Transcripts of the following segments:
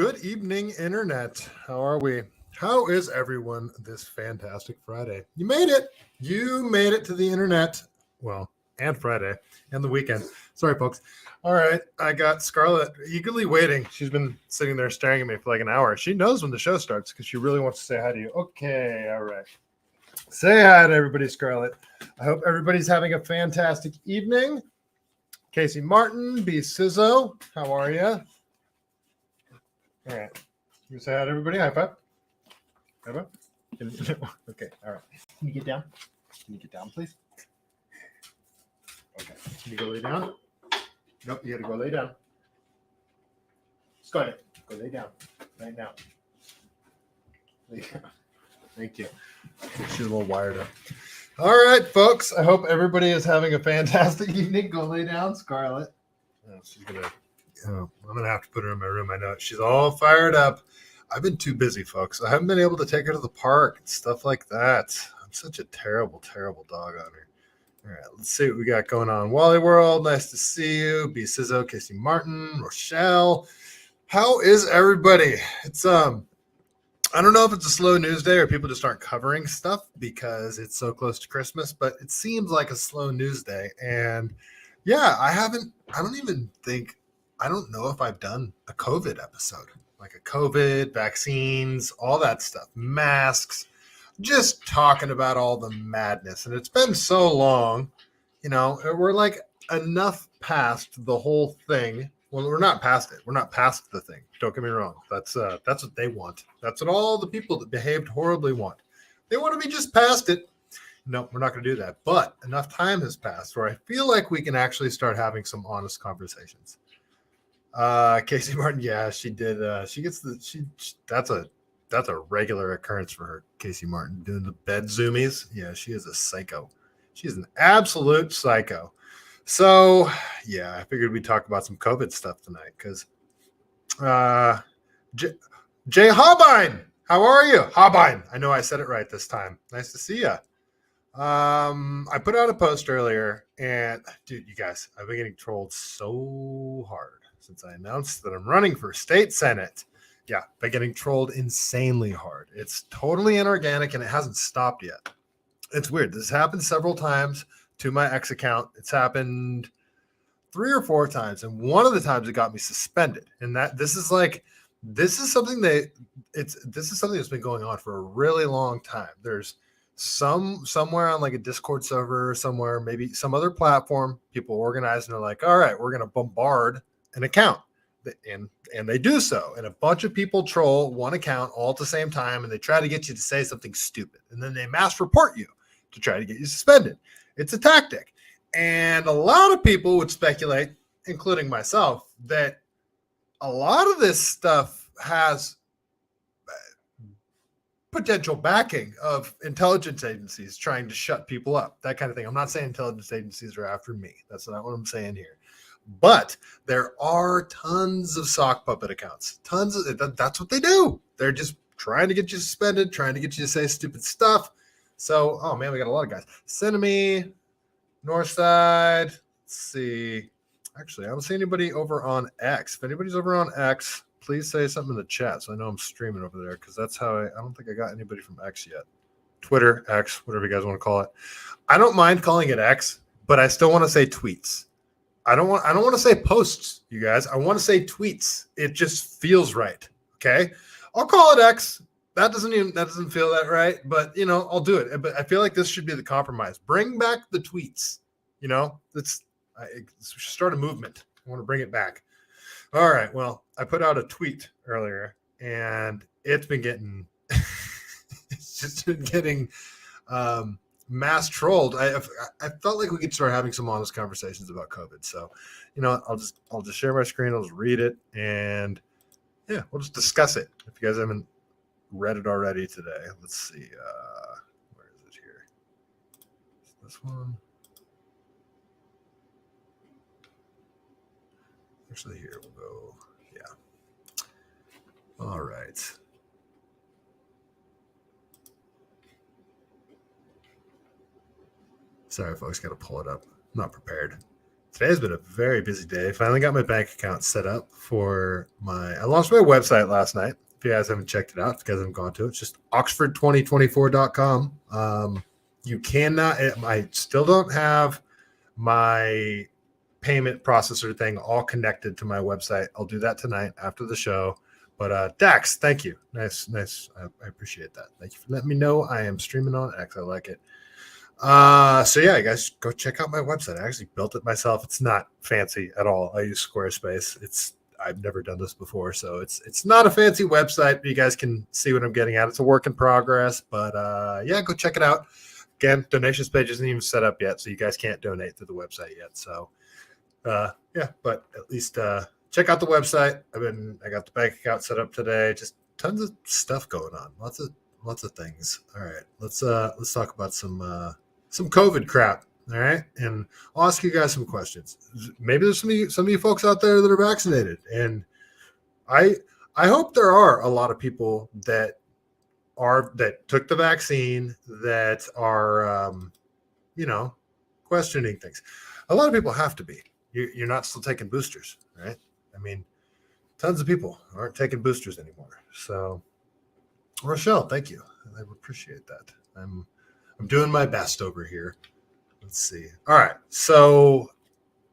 Good evening, Internet. How are we? How is everyone this fantastic Friday? You made it. You made it to the Internet. Well, and Friday and the weekend. Sorry, folks. All right. I got Scarlett eagerly waiting. She's been sitting there staring at me for like an hour. She knows when the show starts because she really wants to say hi to you. Okay. All right. Say hi to everybody, Scarlett. I hope everybody's having a fantastic evening. Casey Martin, B. Sizzo, how are you? All right. You say hi to everybody. High five. High five. Okay. All right. Can you get down? Can you get down, please? Okay. Can you go lay down? Nope. You got to go lay down. Scarlett, go lay down right now. Lay down. Thank you. She's a little wired up. All right, folks. I hope everybody is having a fantastic evening. Go lay down, Scarlett. Oh, she's gonna. I'm gonna have to put her in my room. I know she's all fired up. I've been too busy, folks. I haven't been able to take her to the park and stuff like that. I'm such a terrible, terrible dog owner. All right, let's see what we got going on. Wally World, nice to see you. B. Sizzo, Casey Martin, Rochelle. How is everybody? It's I don't know if it's a slow news day or people just aren't covering stuff because it's so close to Christmas, but it seems like a slow news day. And yeah, I don't know if I've done a COVID episode, like a COVID, vaccines, all that stuff, masks, just talking about all the madness. And it's been so long, we're like enough past the whole thing. Well, we're not past it. We're not past the thing. Don't get me wrong. That's what they want. That's what all the people that behaved horribly want. They want to be just past it. No, we're not going to do that. But enough time has passed where I feel like we can actually start having some honest conversations. Casey Martin, yeah, she did. That's a regular occurrence for her. Casey Martin doing the bed zoomies. Yeah, she is a psycho. She's an absolute psycho. So, yeah, I figured we'd talk about some COVID stuff tonight because Jay Hobine, how are you? Hobine, I know I said it right this time. Nice to see you. I put out a post earlier, and dude, you guys, I've been getting trolled so hard since I announced that I'm running for state senate. Yeah, been getting trolled insanely hard. It's totally inorganic, and it hasn't stopped yet. It's weird. This happened several times to my ex account. It's happened 3 or 4 times, and one of the times it got me suspended. And this is something that's been going on for a really long time. There's somewhere on like a Discord server or somewhere, maybe some other platform, people organize and they're like, all right, we're going to bombard an account. And they do so. And a bunch of people troll one account all at the same time, and they try to get you to say something stupid. And then they mass report you to try to get you suspended. It's a tactic. And a lot of people would speculate, including myself, that a lot of this stuff has potential backing of intelligence agencies trying to shut people up, that kind of thing. I'm not saying intelligence agencies are after me. That's not what I'm saying here. But there are tons of sock puppet accounts. That's what they do. They're just trying to get you suspended, trying to get you to say stupid stuff. So, oh man, we got a lot of guys. Cinnamon, Northside. Let's see. Actually, I don't see anybody over on X. If anybody's over on X, please say something in the chat so I know I'm streaming over there, because that's how I don't think I got anybody from X yet. Twitter, X, whatever you guys want to call it. I don't mind calling it X, but I still want to say tweets. I don't want to say posts, you guys. I want to say tweets. It just feels right. Okay. I'll call it X. That doesn't feel that right, but I'll do it. But I feel like this should be the compromise. Bring back the tweets. Let's start a movement. I want to bring it back. All right. Well, I put out a tweet earlier, and it's been getting mass trolled. I felt like we could start having some honest conversations about COVID. So, I'll just share my screen. I'll just read it, and yeah, we'll just discuss it. If you guys haven't read it already today, let's see. Where is it here? This one. Actually, here we'll go. Yeah. All right. Sorry, folks, got to pull it up. I'm not prepared. Today's been a very busy day. Finally got my bank account set up for I launched my website last night. If you guys haven't checked it out, if you guys haven't gone to it, it's just oxford2024.com. You cannot, I still don't have my payment processor thing all connected to my website. I'll do that tonight after the show. But Dax, thank you. Nice. I appreciate that. Thank you for letting me know. I am streaming on X. I like it. So yeah, you guys go check out my website. I actually built it myself. It's not fancy at all. I use Squarespace. I've never done this before, so it's not a fancy website, but you guys can see what I'm getting at. It's a work in progress, but yeah, go check it out. Again, donations page isn't even set up yet, so you guys can't donate through the website yet. So yeah, but at least check out the website. I got the bank account set up today. Just tons of stuff going on. Lots of things. All right, let's talk about some COVID crap. All right, and I'll ask you guys some questions. Maybe there's some of you folks out there that are vaccinated, and I hope there are a lot of people that took the vaccine that are questioning things. A lot of people have to be. You're not still taking boosters, right? I mean, tons of people aren't taking boosters anymore. So, Rochelle, thank you. I appreciate that. I'm doing my best over here. Let's see. All right. So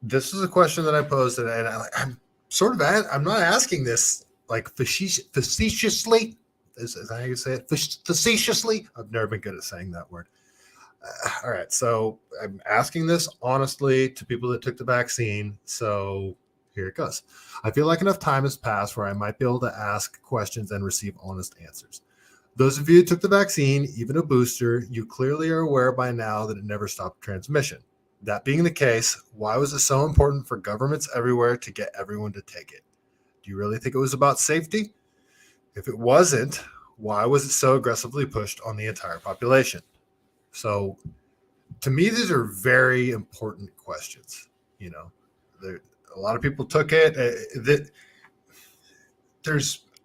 this is a question that I posed, and I'm I'm not asking this like facetiously. Is that how you say it? Facetiously? I've never been good at saying that word. All right. So I'm asking this honestly to people that took the vaccine. So here it goes. I feel like enough time has passed where I might be able to ask questions and receive honest answers. Those of you who took the vaccine, even a booster, you clearly are aware by now that it never stopped transmission. That being the case, why was it so important for governments everywhere to get everyone to take it? Do you really think it was about safety? If it wasn't, why was it so aggressively pushed on the entire population? So, to me, these are very important questions. A lot of people took it.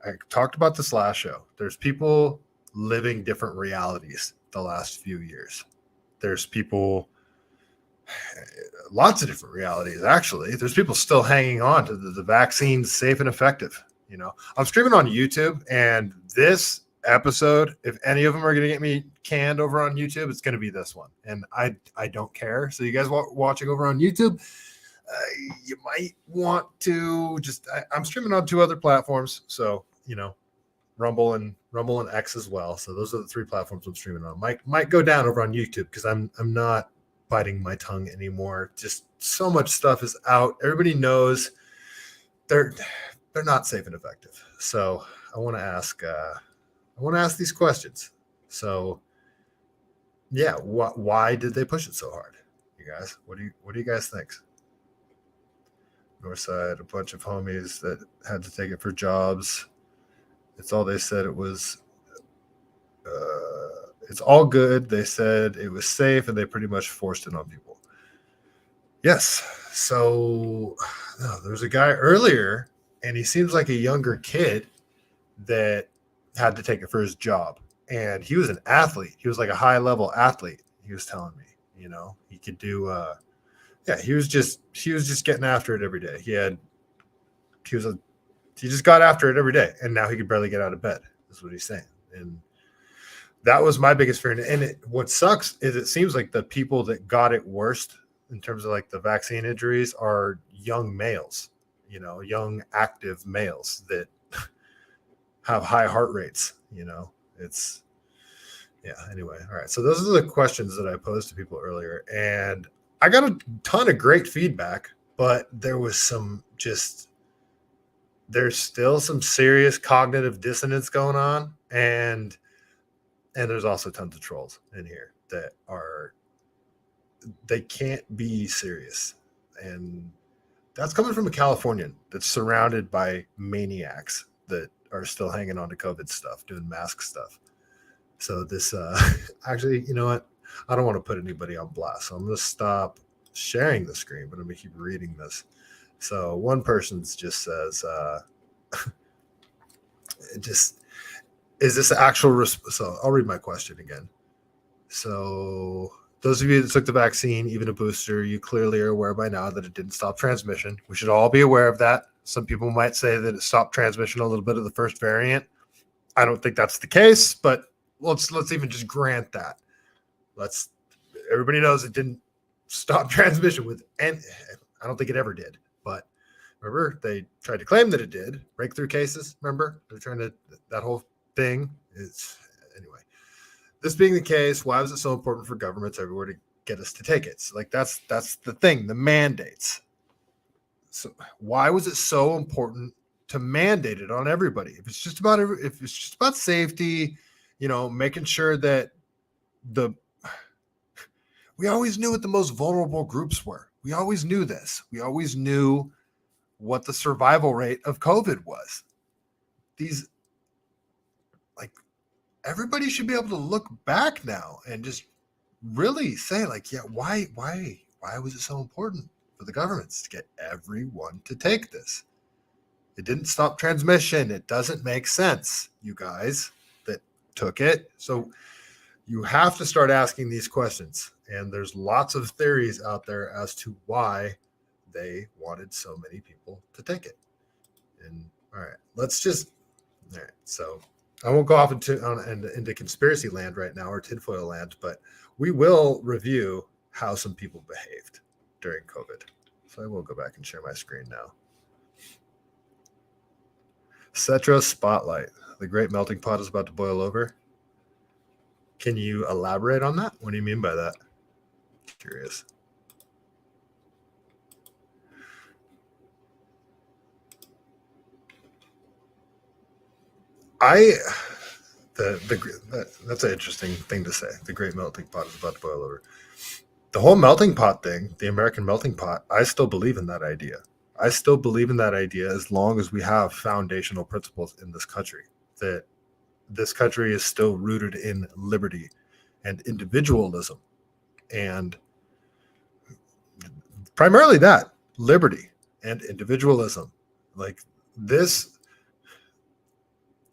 I talked about this last show. There's people living different realities the last few years. There's people, lots of different realities, actually. There's people still hanging on to the vaccine's safe and effective. I'm streaming on YouTube, and this episode, if any of them are going to get me canned over on YouTube, it's going to be this one. And I don't care. So you guys watching over on YouTube, you might want to I'm streaming on 2 other platforms. So, Rumble and X as well. So those are the 3 platforms I'm streaming on. Might go down over on YouTube because I'm not biting my tongue anymore. Just so much stuff is out. Everybody knows they're not safe and effective. So I want to ask these questions. So yeah, why did they push it so hard? You guys, what do you guys think? Northside, a bunch of homies that had to take it for jobs. It's all they said. It was it's all good. They said it was safe, and they pretty much forced it on people. Yes. So there's a guy earlier, and he seems like a younger kid that had to take it for his job. And he was an athlete. He was like a high-level athlete. He was telling me, he could do he was just getting after it every day. He just got after it every day, and now he could barely get out of bed. That's what he's saying. And that was my biggest fear. And what sucks is it seems like the people that got it worst in terms of like the vaccine injuries are young males, young active males that have high heart rates. It's anyway. All right. So those are the questions that I posed to people earlier, and I got a ton of great feedback, but there was there's still some serious cognitive dissonance going on. And there's also tons of trolls in here that they can't be serious. And that's coming from a Californian that's surrounded by maniacs that are still hanging on to COVID stuff, doing mask stuff. So this, actually, you know what? I don't want to put anybody on blast. So I'm going to stop sharing the screen, but I'm going to keep reading this. So one person just says, is this actual so I'll read my question again. So those of you that took the vaccine, even a booster, you clearly are aware by now that it didn't stop transmission. We should all be aware of that. Some people might say that it stopped transmission a little bit of the first variant. I don't think that's the case, but let's even just grant that. Everybody knows it didn't stop transmission with, and I don't think it ever did. But remember, they tried to claim that it did. Breakthrough cases, remember? They're trying to, that whole thing is, anyway. This being the case, why was it so important for governments everywhere to get us to take it? So, like, that's the thing, the mandates. So why was it so important to mandate it on everybody? If it's just about safety, making sure that we always knew what the most vulnerable groups were. We always knew this. We always knew what the survival rate of COVID was. Everybody should be able to look back now and just really say, like, yeah, why was it so important for the governments to get everyone to take this? It didn't stop transmission. It doesn't make sense, you guys that took it. So you have to start asking these questions. And there's lots of theories out there as to why they wanted so many people to take it. And all right, so I won't go off into conspiracy land right now or tinfoil land, but we will review how some people behaved during COVID. So I will go back and share my screen now. Cetra Spotlight. The great melting pot is about to boil over. Can you elaborate on that? What do you mean by that? Curious. That's an interesting thing to say. The great melting pot is about to boil over. The whole melting pot thing, the American melting pot, I still believe in that idea. I still believe in that idea as long as we have foundational principles in this country, that this country is still rooted in liberty and individualism, and primarily that, liberty and individualism. Like this,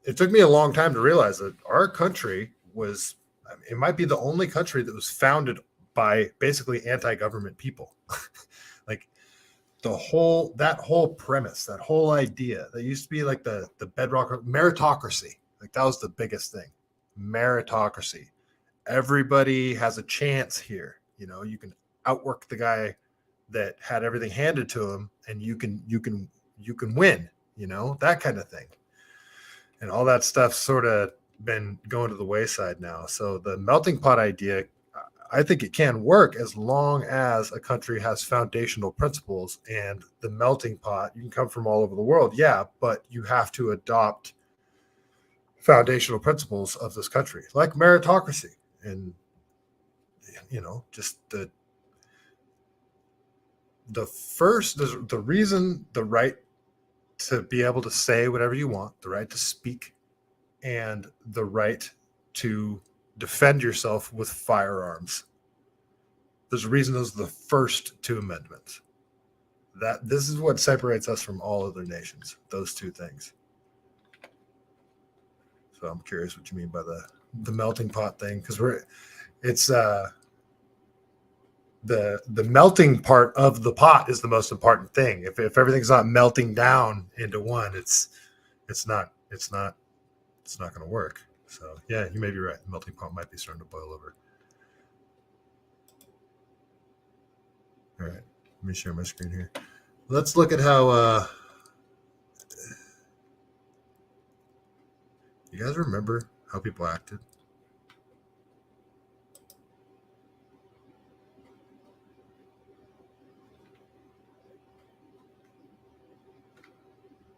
it took me a long time to realize that our country was, it might be the only country that was founded by basically anti-government people. Like that whole premise, that whole idea that used to be like the bedrock of meritocracy. Like that was the biggest thing. Meritocracy. Everybody has a chance here. You can outwork the guy that had everything handed to him, and you can win, that kind of thing. And all that stuff sort of been going to the wayside now. So the melting pot idea, I think it can work as long as a country has foundational principles. And the melting pot, you can come from all over the world, yeah, but you have to adopt foundational principles of this country, like meritocracy, and just the reason, the right to be able to say whatever you want, the right to speak, and the right to defend yourself with firearms. There's a reason those are the first two amendments. That this is what separates us from all other nations, those two things. So I'm curious what you mean by the melting pot thing, because it's the melting part of the pot is the most important thing. If everything's not melting down into one, it's not going to work. So yeah, you may be right. The melting pot might be starting to boil over. All right, let me share my screen here. Let's look at how you guys remember how people acted.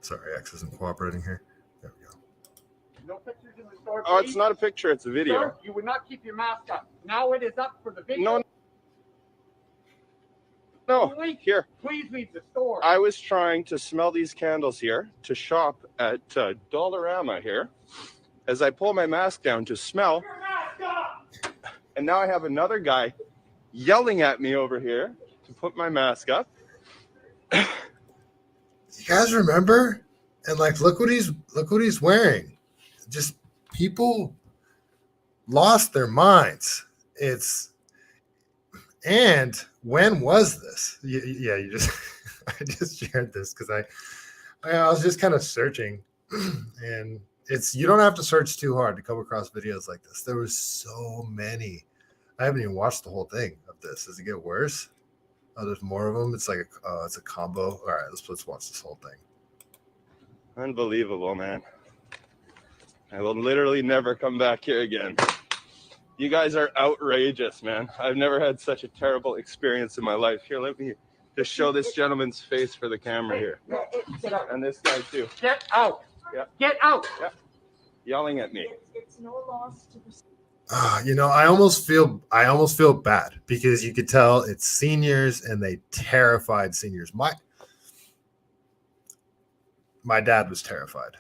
Sorry, X isn't cooperating here. There we go. No pictures in the store, please. Oh, it's not a picture, it's a video. Sir, you would not keep your mask up. Now it is up for the video. No, here. Please leave the store. I was trying to smell these candles here to shop at Dollarama here. As I pull my mask down to smell, Your mask up! and now I have another guy yelling at me over here to put my mask up. You guys remember? And like, look what he's wearing. Just people lost their minds. And when was this? Yeah, you just I just shared this because I was just kind of searching, and you don't have to search too hard to come across videos like this. There was so many. I haven't even watched the whole thing of this. Does it get worse? Oh, there's more of them. It's like it's a combo. All right, let's watch this whole thing. Unbelievable, man. I will literally never come back here again. You guys are outrageous, man. I've never had such a terrible experience in my life. Here, let me just show this gentleman's face for the camera here. And this guy too. Get out. Yeah. Get out. Yeah. Yelling at me. It's no loss to I almost feel bad because you could tell it's seniors and they terrified seniors. My dad was terrified.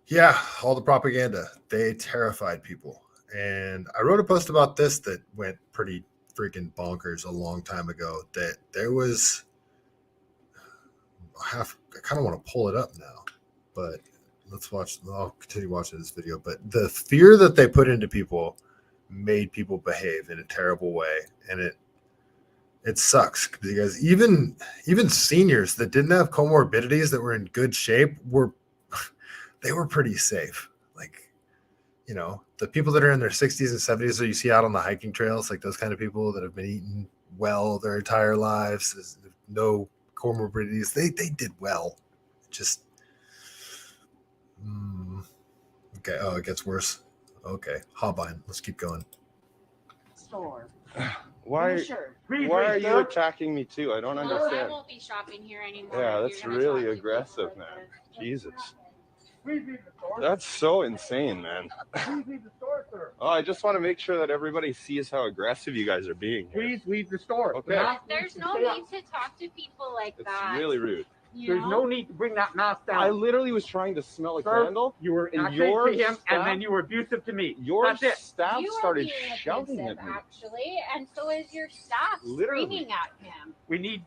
Yeah, all the propaganda, they terrified people. And I wrote a post about this that went pretty freaking bonkers a long time ago, that there was, I kind of want to pull it up now, but I'll continue watching this video. But the fear that they put into people made people behave in a terrible way. And it sucks because even seniors that didn't have comorbidities, that were in good shape, they were pretty safe. Like, the people that are in their 60s and 70s that you see out on the hiking trails, like those kind of people that have been eating well their entire lives, no comorbidities, they did well. Just okay. Oh, it gets worse. Okay, Holbein. Let's keep going. store. Why Sure. are you attacking me too? I don't I understand. won't be shopping here anymore. Yeah, if that's you're gonna really talk to aggressive, people man. like Jesus. Please leave the store. That's so insane, man. Please leave the store, sir. Oh, I just want to make sure that everybody sees how aggressive you guys are being here. Please leave the store. Okay. this. There's no need to talk to people like It's that. really rude. You There's no need to bring that mask down. I literally was trying to smell a Sir, candle. You were and inaccurate your to him, staff- and then you were abusive to me. Your That's it. staff You are started being shouting abusive, at me. actually, and so is your staff Literally. screaming at him. We need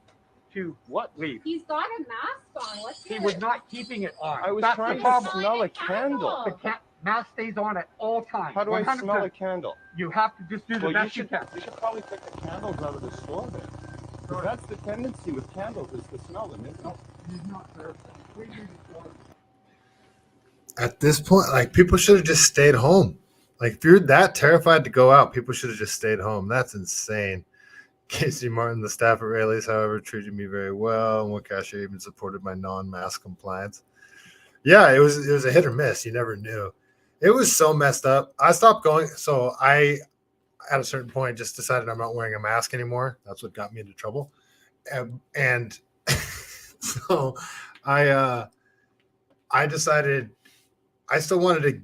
to What? leave. He's got a mask on. What's He this? was not keeping it on. I was That's trying the to problem. smell a candle. The mask stays on at all times. How do I 100%. smell a candle? You have to just do the Well, you best you should can. probably take the candles out of the store then. Because that's the tendency with candles, is to smell them, isn't it? He's not there. Please leave the store. At this point, like, people should have just stayed home. Like, if you're that terrified to go out, people should have just stayed home. That's insane. Casey Martin, the staff at Rayleigh's, however, treated me very well, and one cashier even supported my non-mask compliance. Yeah, it was a hit or miss. You never knew. It was so messed up. I stopped going. So I, at a certain point, just decided I'm not wearing a mask anymore. That's what got me into trouble. And so I decided I still wanted to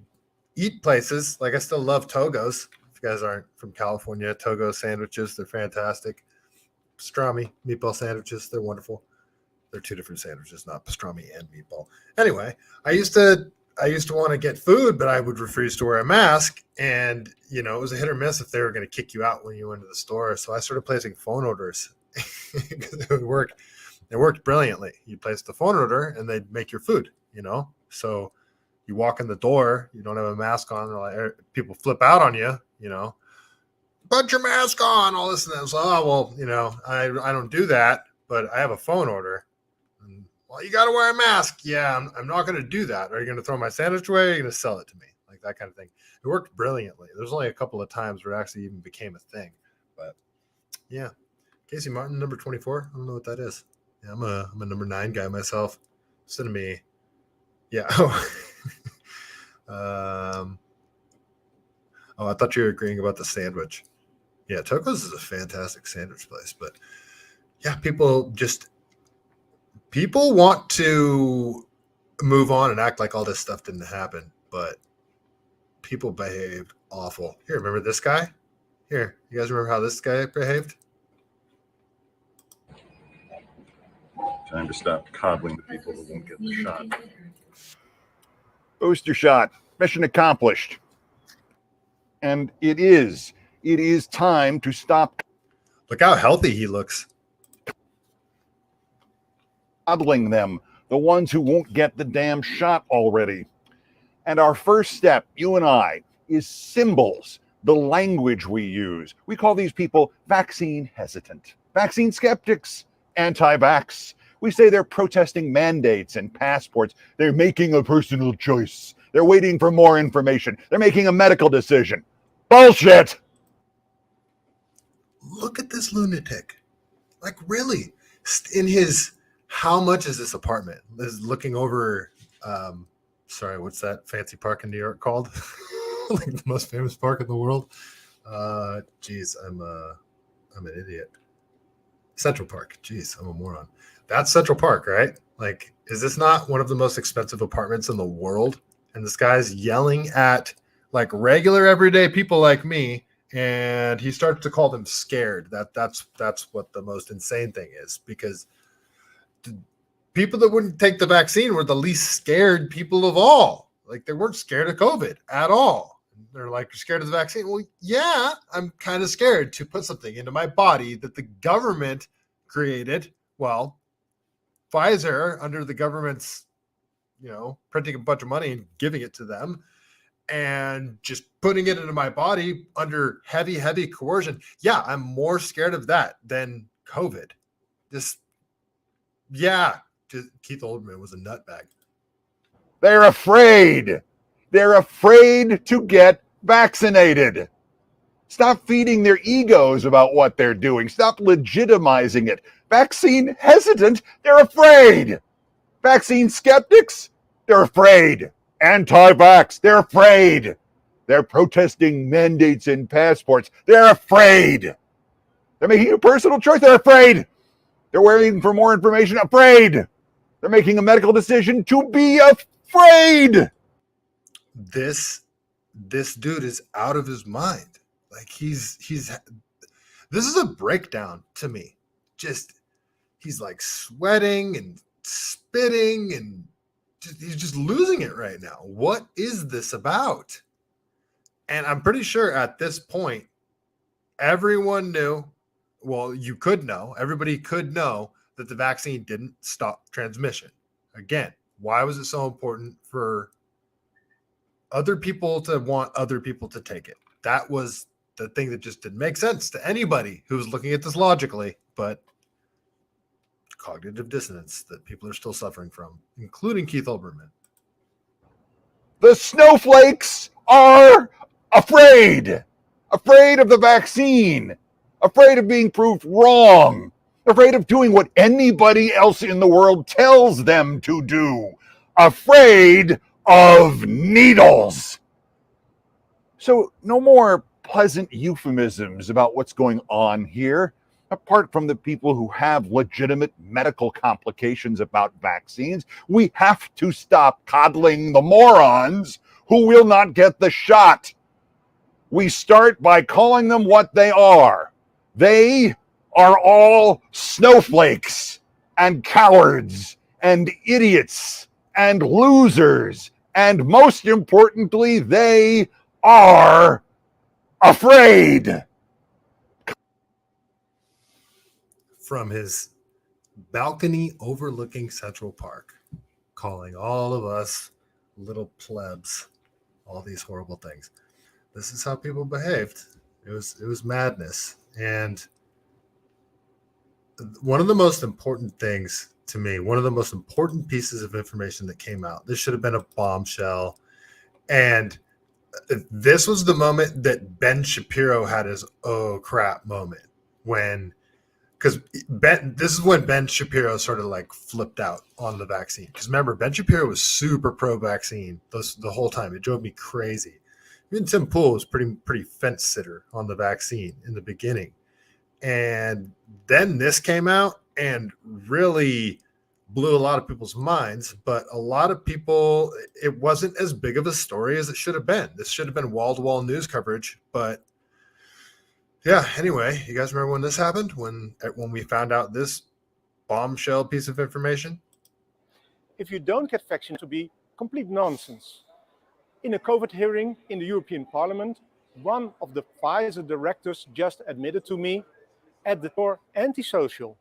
eat places. Like, I still love Togo's. If you guys aren't from California, Togo sandwiches, they're fantastic. Pastrami meatball sandwiches, they're wonderful. They're two different sandwiches, not pastrami and meatball. Anyway, I used to want to get food, but I would refuse to wear a mask. And, it was a hit or miss if they were going to kick you out when you went to the store. So I started placing phone orders because it would work. It worked brilliantly. You place the phone order and they'd make your food, So you walk in the door, you don't have a mask on, like, people flip out on you, put your mask on, all this and that. So, I don't do that, but I have a phone order. And, well, you got to wear a mask. Yeah, I'm not going to do that. Are you going to throw my sandwich away? Or are you going to sell it to me? Like, that kind of thing. It worked brilliantly. There's only a couple of times where it actually even became a thing. But yeah, Casey Martin, number 24. I don't know what that is. Yeah, I'm a number 9 guy myself. Listen to me. Yeah. I thought you were agreeing about the sandwich. Yeah, Toko's is a fantastic sandwich place, but yeah, people want to move on and act like all this stuff didn't happen, but people behaved awful. Here, remember this guy? Here, you guys remember how this guy behaved? Time to stop coddling the people that won't get the shot. Booster shot. Mission accomplished. And it is time to stop Look how healthy he looks. coddling them, the ones who won't get the damn shot already. And our first step, you and I, is symbols. the language we use. We call these people vaccine hesitant, vaccine skeptics, anti-vax. We say they're protesting mandates and passports. They're making a personal choice. They're waiting for more information. They're making a medical decision. Bullshit! Look at this lunatic. Like, really? In his, how much is this apartment? Is looking over, sorry, what's that fancy park in New York called? Like the most famous park in the world. Geez, I'm an idiot. Central Park. Jeez, I'm a moron. That's Central Park, right? Like, is this not one of the most expensive apartments in the world? And this guy's yelling at like regular everyday people like me, and he starts to call them scared. That's what the most insane thing is, because the people that wouldn't take the vaccine were the least scared people of all. Like, they weren't scared of COVID at all. They're like, you're scared of the vaccine? Well, yeah, I'm kind of scared to put something into my body that the government created. Well, Pfizer, under the government's, printing a bunch of money and giving it to them and just putting it into my body under heavy, heavy coercion. Yeah, I'm more scared of that than COVID. Keith Olbermann was a nutbag. They're afraid. They're afraid to get vaccinated. Stop feeding their egos about what they're doing. Stop legitimizing it. Vaccine hesitant, they're afraid. Vaccine skeptics, they're afraid. Anti-vax, they're afraid. They're protesting mandates and passports. They're afraid. They're making a personal choice. They're afraid. They're waiting for more information. Afraid. They're making a medical decision to be afraid. This dude is out of his mind. Like, he's this is a breakdown to me. Just, he's like sweating and spitting and he's just losing it right now. What is this about? And I'm pretty sure at this point, everyone knew, well, you could know, everybody could know that the vaccine didn't stop transmission. Again, why was it so important for other people to want other people to take it? That was the thing that just didn't make sense to anybody who was looking at this logically, but cognitive dissonance that people are still suffering from, including Keith Olbermann. The snowflakes are afraid of the vaccine, afraid of being proved wrong, afraid of doing what anybody else in the world tells them to do, afraid of needles. So no more pleasant euphemisms about what's going on here. Apart from the people who have legitimate medical complications about vaccines, we have to stop coddling the morons who will not get the shot. We start by calling them what they are. They are all snowflakes and cowards and idiots and losers. And most importantly, they are afraid. From his balcony overlooking Central Park, calling all of us little plebs all these horrible things. This is how people behaved. It was madness. And one of the most important things to me, one of the most important pieces of information that came out, this should have been a bombshell. And this was the moment that Ben Shapiro had his oh crap moment, because this is when Ben Shapiro sort of like flipped out on the vaccine. Because remember, Ben Shapiro was super pro-vaccine the whole time. It drove me crazy. Even Tim Pool was pretty fence sitter on the vaccine in the beginning. And then this came out and really blew a lot of people's minds. But a lot of people, it wasn't as big of a story as it should have been. This should have been wall-to-wall news coverage, but yeah, anyway, you guys remember when this happened? When we found out this bombshell piece of information? If you don't get vaccinated, to be complete nonsense. In a COVID hearing in the European Parliament, one of the Pfizer directors just admitted to me at the door, antisocial.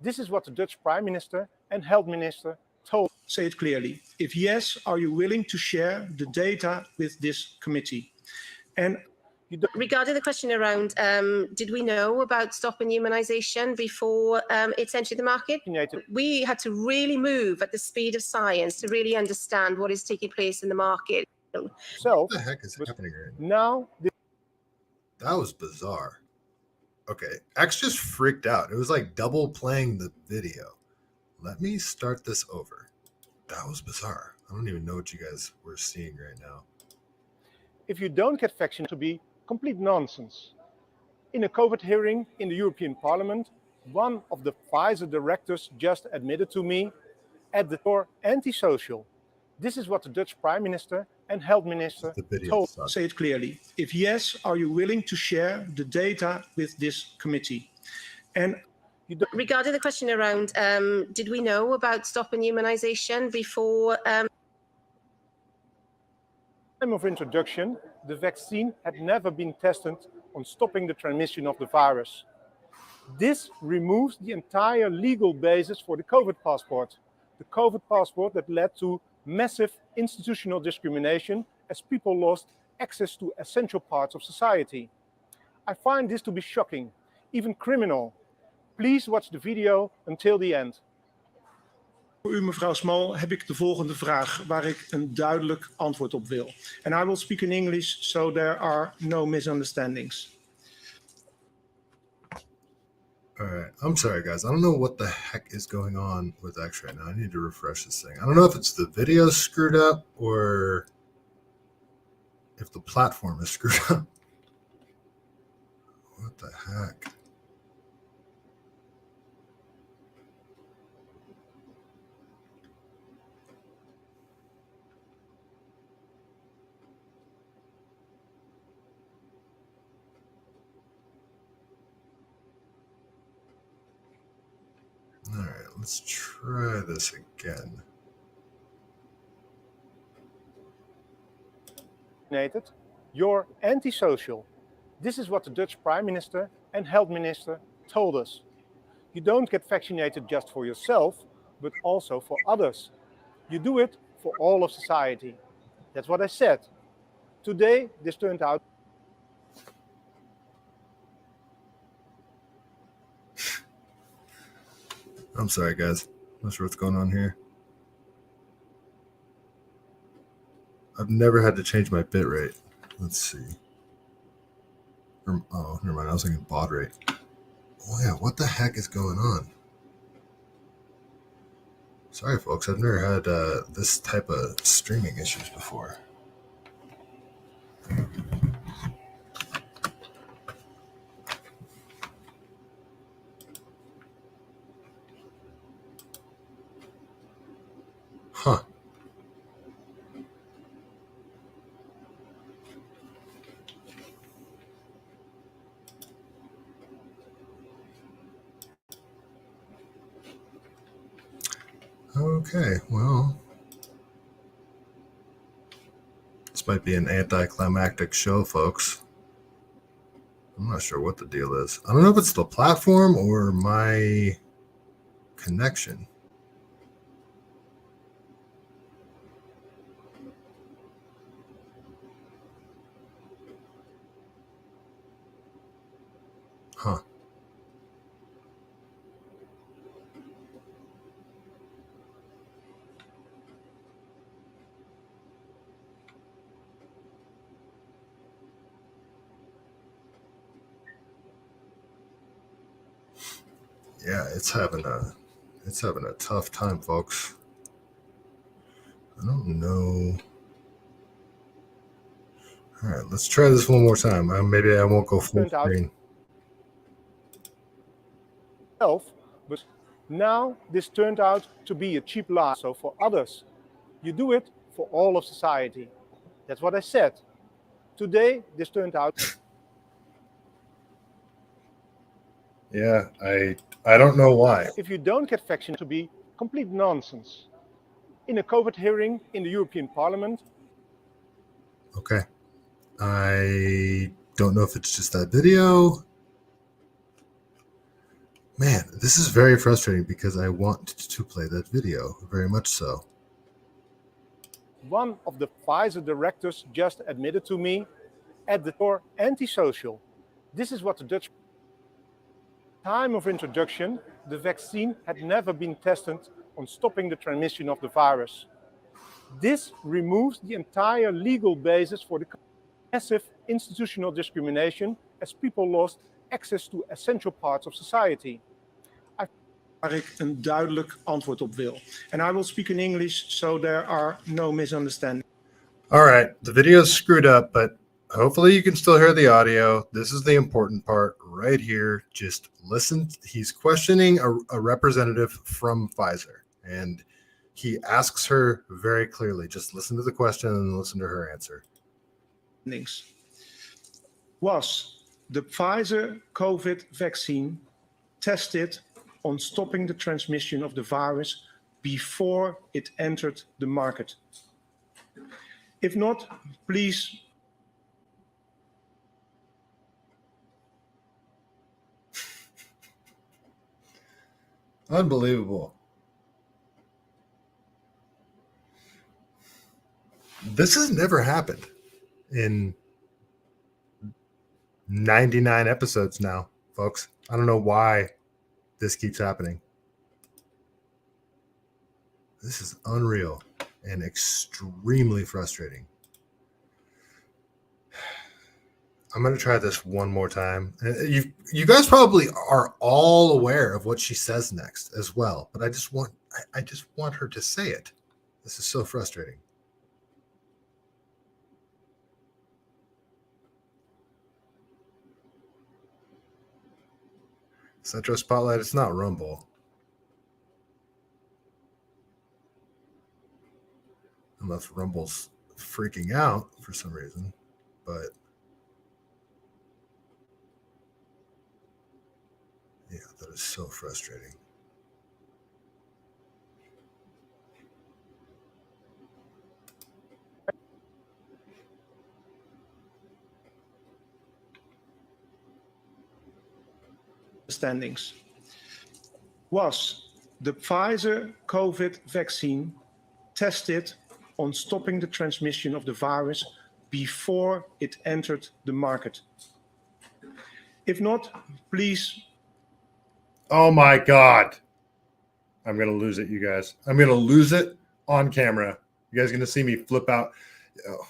This is what the Dutch Prime Minister and Health Minister told. Say it clearly. If yes, are you willing to share the data with this committee? And Regarding the question around, did we know about stopping humanization before it's entered the market? We had to really move at the speed of science to really understand what is taking place in the market. What the heck is happening right now? Now, That was bizarre. Okay, X just freaked out. It was like double playing the video. Let me start this over. That was bizarre. I don't even know what you guys were seeing right now. if you don't get vaccinated, to be complete nonsense. In a COVID hearing in the European Parliament, one of the Pfizer directors just admitted to me at the door antisocial. This is what the Dutch Prime Minister and Health Minister The video told. sucked. Say it clearly. If yes, are you willing to share the data with this committee? And Regarding the question around, did we know about stopping humanization before? Time of introduction, the vaccine had never been tested on stopping the transmission of the virus. This removes the entire legal basis for the COVID passport. The COVID passport that led to massive institutional discrimination as people lost access to essential parts of society. I find this to be shocking, even criminal. Please watch the video until the end. voor u, mevrouw Small, heb ik de volgende vraag waar ik een duidelijk antwoord op wil. And I will speak in English so there are no misunderstandings. All right. I'm sorry, guys. I don't know what the heck is going on with X right now. I need to refresh this thing. I don't know if it's the video screwed up or if the platform is screwed up. What the heck? All right, let's try this again. You're antisocial. This is what the Dutch Prime Minister and Health Minister told us. You don't get vaccinated just for yourself, but also for others. You do it for all of society. That's what I said. Today, this turned out. I'm sorry, guys. Not sure what's going on here. I've never had to change my bit rate. Let's see. Oh, never mind. I was thinking baud rate. Oh, yeah. What the heck is going on? Sorry, folks. I've never had this type of streaming issues before. Huh. Okay, well, this might be an anticlimactic show, folks. I'm not sure what the deal is. I don't know if it's the platform or my connection. Huh. Yeah, it's having a tough time, folks. I don't know. All right, let's try this one more time. Maybe I won't go full screen. But now this turned out to be a cheap lie. So for others, you do it for all of society. That's what I said. Today, this turned out. Yeah, I don't know why. If you don't get vaccinated, to be complete nonsense. In a COVID hearing in the European Parliament. Okay. I don't know if it's just that video. Man, this is very frustrating because I want to play that video, very much so. One of the Pfizer directors just admitted to me at the core antisocial. This is what the Dutch time of introduction, the vaccine had never been tested on stopping the transmission of the virus. This removes the entire legal basis for the massive institutional discrimination as people lost access to essential parts of society. Waar ik een duidelijk antwoord op wil. And I will speak in English so there are no misunderstandings. All right, the video is screwed up, but hopefully you can still hear the audio. This is the important part right here. Just listen. He's questioning a representative from Pfizer, and he asks her very clearly. Just listen to the question and listen to her answer. Was the Pfizer COVID vaccine tested on stopping the transmission of the virus before it entered the market? If not, please. Unbelievable. This has never happened in 99 episodes now, folks. I don't know why this keeps happening. This is unreal and extremely frustrating. I'm going to try this one more time. You guys probably are all aware of what she says next as well, but I just want her to say it. This is so frustrating. Centro Spotlight, it's not Rumble. Unless Rumble's freaking out for some reason, but yeah, that is so frustrating. Standings. Was the Pfizer COVID vaccine tested on stopping the transmission of the virus before it entered the market? If not, please. Oh my God. I'm going to lose it, you guys. I'm going to lose it on camera. You guys are going to see me flip out. Oh.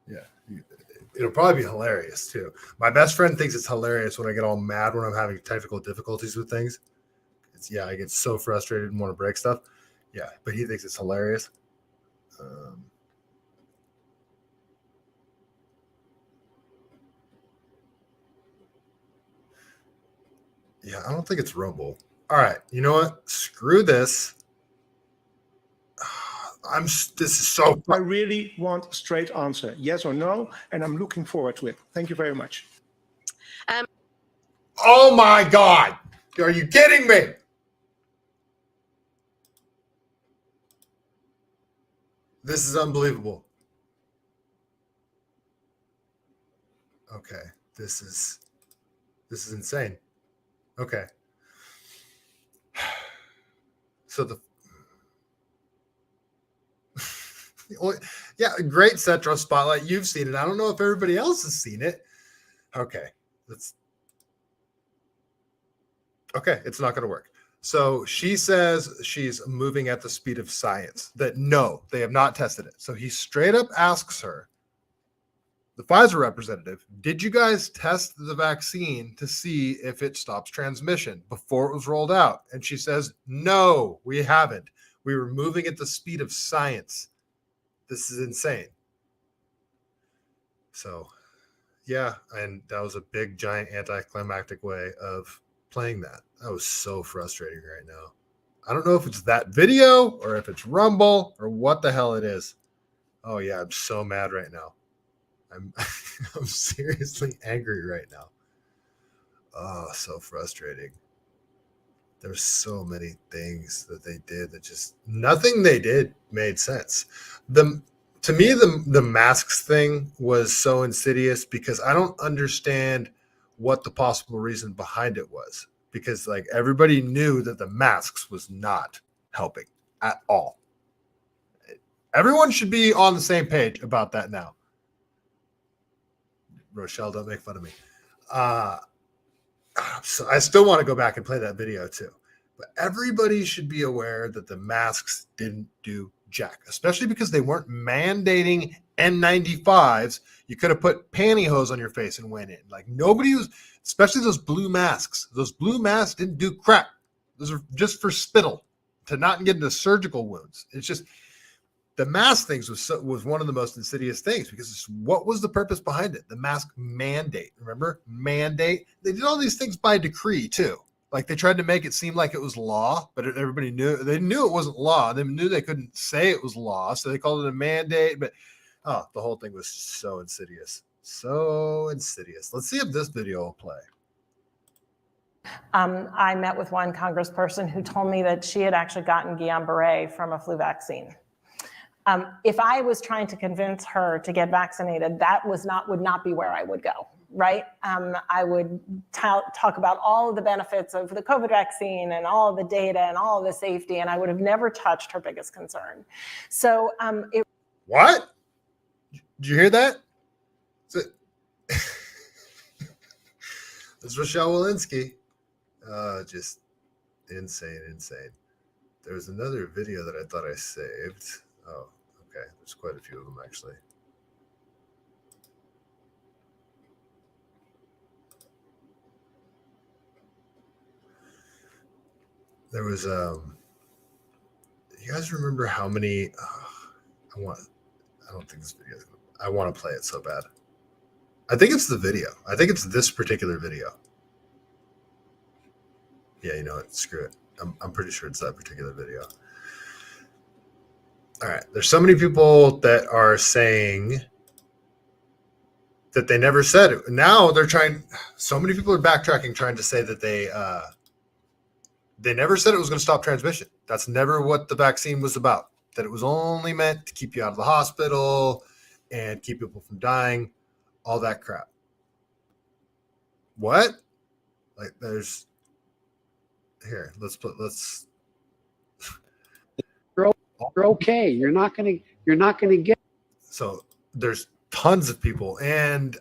Yeah. It'll probably be hilarious too. My best friend thinks it's hilarious when I get all mad when I'm having technical difficulties with things. I get so frustrated and want to break stuff. Yeah, but he thinks it's hilarious. Yeah, I don't think it's Rumble. All right, you know what? Screw this. This is so. I really want a straight answer, yes or no, and I'm looking forward to it. Thank you very much. Oh my God! Are you kidding me? This is unbelievable. Okay, this is insane. Okay. So yeah, great Centro Spotlight. You've seen it. I don't know if everybody else has seen it. Okay, it's not going to work. So she says she's moving at the speed of science. That no, they have not tested it. So he straight up asks her, the Pfizer representative, did you guys test the vaccine to see if it stops transmission before it was rolled out? And she says, no, we haven't. We were moving at the speed of science. This is insane. So, yeah, and that was a big, giant anticlimactic way of playing that. That was so frustrating right now. I don't know if it's that video or if it's Rumble or what the hell it is. Oh, yeah, I'm so mad right now. I'm seriously angry right now. Oh, so frustrating. There's so many things that they did that just nothing they did made sense. To me, the masks thing was so insidious because I don't understand what the possible reason behind it was. Because like everybody knew that the masks was not helping at all. Everyone should be on the same page about that now. Rochelle, don't make fun of me. So I still want to go back and play that video too. But everybody should be aware that the masks didn't do jack, especially because they weren't mandating N95s. You could have put pantyhose on your face and went in. Like nobody was, especially those blue masks. Those blue masks didn't do crap. Those are just for spittle to not get into surgical wounds. It's just the mask things was one of the most insidious things because what was the purpose behind it? The mask mandate. Remember? Mandate. They did all these things by decree too. Like they tried to make it seem like it was law, but everybody knew it wasn't law. They knew they couldn't say it was law, so they called it a mandate. But the whole thing was so insidious. So insidious. Let's see if this video will play. I met with one congressperson who told me that she had actually gotten Guillain-Barré from a flu vaccine. If I was trying to convince her to get vaccinated, that would not be where I would go, right? I would talk about all of the benefits of the COVID vaccine and all of the data and all of the safety, and I would have never touched her biggest concern. So What? Did you hear that? It's Rochelle Walensky. Just insane. There was another video that I thought I saved. Oh, okay. There's quite a few of them actually. There was you guys remember how many I don't think this video is I want to play it so bad. I think it's the video. I think it's this particular video. Yeah, you know what? Screw it. I'm pretty sure it's that particular video. All right. There's so many people that are saying that they never said it. Now they're trying. So many people are backtracking, trying to say that they never said it was going to stop transmission. That's never what the vaccine was about. That it was only meant to keep you out of the hospital and keep people from dying. All that crap. What? Like there's here. Let's. You're okay. You're not gonna get. So there's tons of people, and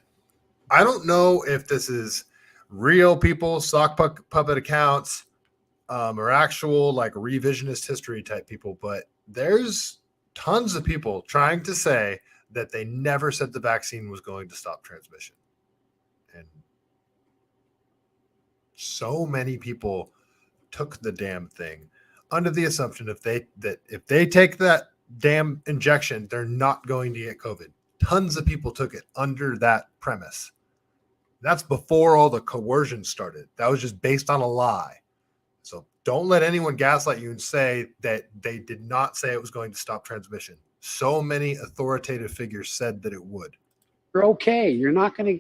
I don't know if this is real people, sock puppet accounts, or actual like revisionist history type people, but there's tons of people trying to say that they never said the vaccine was going to stop transmission. And so many people took the damn thing under the assumption if they take that damn injection, they're not going to get COVID. Tons of people took it under that premise. That's before all the coercion started. That was just based on a lie. So don't let anyone gaslight you and say that they did not say it was going to stop transmission. So many authoritative figures said that it would. You're okay. You're not gonna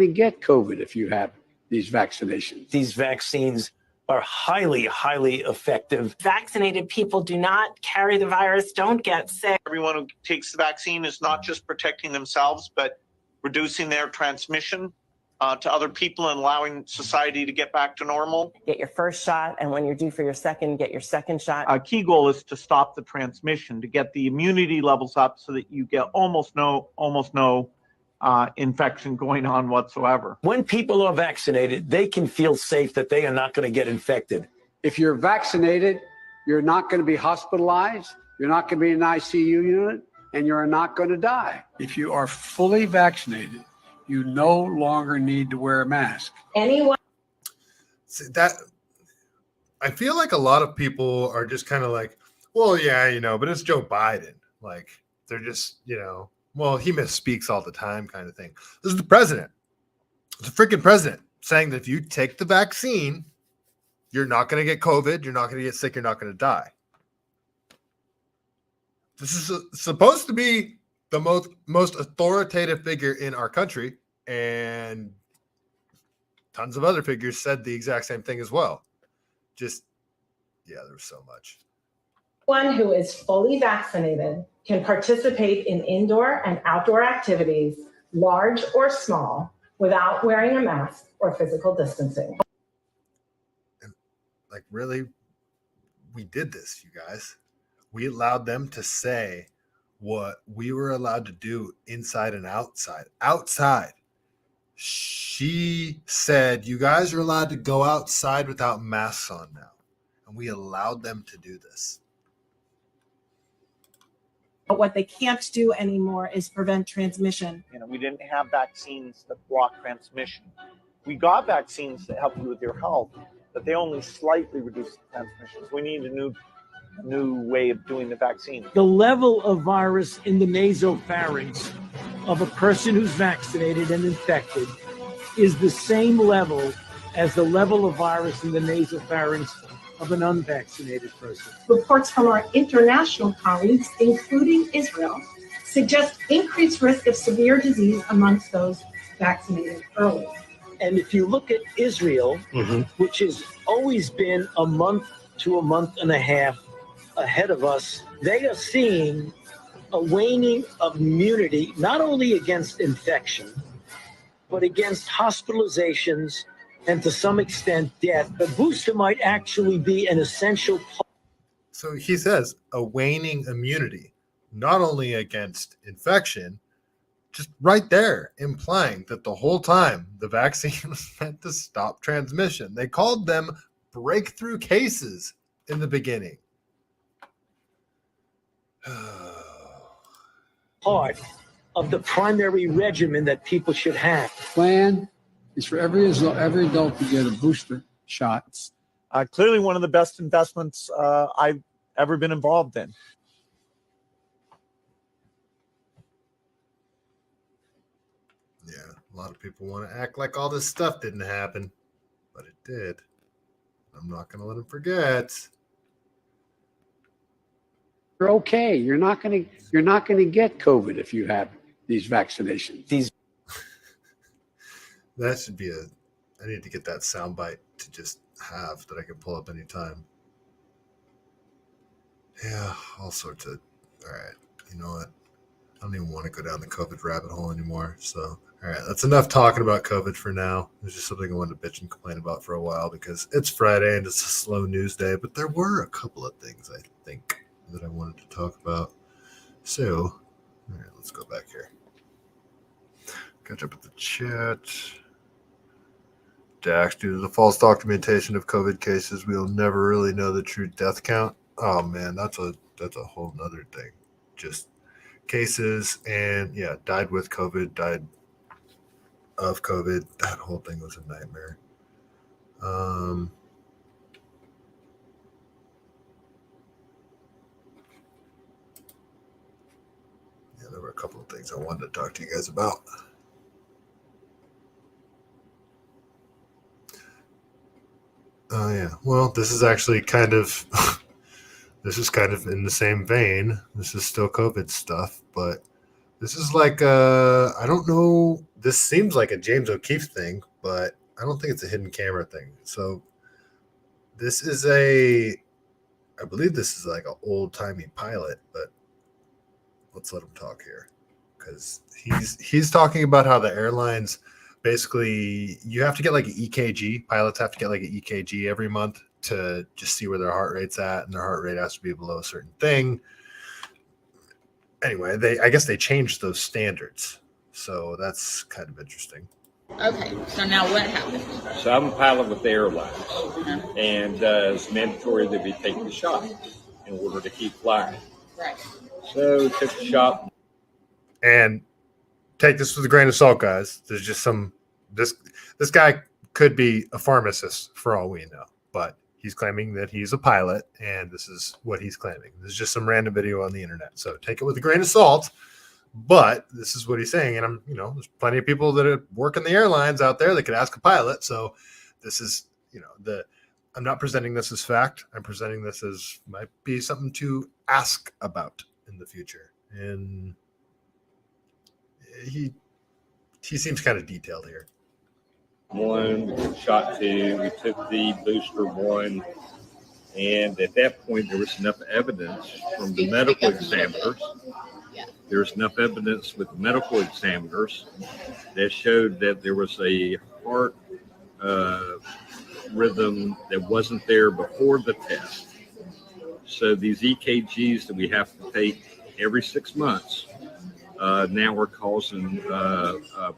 get COVID if you have these vaccinations. These vaccines are highly, highly effective. vaccinated people do not carry the virus, don't get sick. Everyone who takes the vaccine is not just protecting themselves, but reducing their transmission to other people and allowing society to get back to normal. Get your first shot, and when you're due for your second, get your second shot. A key goal is to stop the transmission, to get the immunity levels up so that you get almost no infection going on whatsoever. When people are vaccinated, they can feel safe that they are not going to get infected. If you're vaccinated, you're not going to be hospitalized. You're not going to be in an ICU unit, and you're not going to die. If you are fully vaccinated, you no longer need to wear a mask. Anyone? See, that I feel like a lot of people are just kind of like, well, yeah, but it's Joe Biden. Like they're just, well, he misspeaks all the time kind of thing. This is the president. It's the freaking president saying that if you take the vaccine, you're not going to get COVID. You're not going to get sick. You're not going to die. This is supposed to be the most authoritative figure in our country, and tons of other figures said the exact same thing as well. Just, yeah, there was so much. One who is fully vaccinated can participate in indoor and outdoor activities, large or small, without wearing a mask or physical distancing. And like, really, we did this, you guys. We allowed them to say what we were allowed to do inside and outside. Outside. She said, you guys are allowed to go outside without masks on now. And we allowed them to do this. But what they can't do anymore is prevent transmission. We didn't have vaccines that block transmission. We got vaccines that help you with your health, but they only slightly reduce transmission. So we need a new way of doing the vaccine. The level of virus in the nasopharynx of a person who's vaccinated and infected is the same level as the level of virus in the nasopharynx of an unvaccinated person. Reports from our international colleagues, including Israel, suggest increased risk of severe disease amongst those vaccinated early. And if you look at Israel, which has always been a month to a month and a half ahead of us, they are seeing a waning of immunity, not only against infection, but against hospitalizations and to some extent death. The booster might actually be an essential part. So he says a waning immunity, not only against infection, just right there, implying that the whole time the vaccine was meant to stop transmission. They called them breakthrough cases in the beginning. Part of the primary regimen that people should have. Plan is for every adult to get a booster shot. Clearly one of the best investments I've ever been involved in. Yeah, a lot of people want to act like all this stuff didn't happen, but it did. I'm not going to let them forget. You're okay. You're not going to get COVID if you have these vaccinations. That should be I need to get that soundbite to just have that I can pull up anytime. Yeah, all sorts of. All right, you know what? I don't even want to go down the COVID rabbit hole anymore. So, all right, that's enough talking about COVID for now. It's just something I wanted to bitch and complain about for a while because it's Friday and it's a slow news day. But there were a couple of things I think that I wanted to talk about. So, all right, let's go back here. Catch up with the chat. Dax, due to the false documentation of COVID cases, we'll never really know the true death count. Oh man, that's a whole nother thing. Just cases and died with COVID, died of COVID. That whole thing was a nightmare. There were a couple of things I wanted to talk to you guys about. Oh yeah. Well, this is actually kind of in the same vein. This is still COVID stuff, but this is like I don't know. This seems like a James O'Keefe thing, but I don't think it's a hidden camera thing. So this is I believe this is like an old timey pilot, but let's let him talk here because he's talking about how the airlines. Basically, you have to get like an EKG. Pilots have to get like an EKG every month to just see where their heart rate's at, and their heart rate has to be below a certain thing. Anyway, I guess they changed those standards, so that's kind of interesting. Okay, so now what happened? So I'm a pilot with the airlines, and it's mandatory that we take the shot in order to keep flying. Right. So took the shot. And take this with a grain of salt, guys. There's just this guy could be a pharmacist for all we know, but he's claiming that he's a pilot, and this is what he's claiming. This is just some random video on the internet, so take it with a grain of salt. But this is what he's saying, and there's plenty of people that work in the airlines out there that could ask a pilot. So this is, I'm not presenting this as fact. I'm presenting this as might be something to ask about in the future, and he seems kind of detailed here. One, we took shot two, we took the booster one, and at that point there was enough evidence from the medical examiners. There's enough evidence with the medical examiners that showed that there was a heart rhythm that wasn't there before the test. So these EKGs that we have to take every 6 months now are causing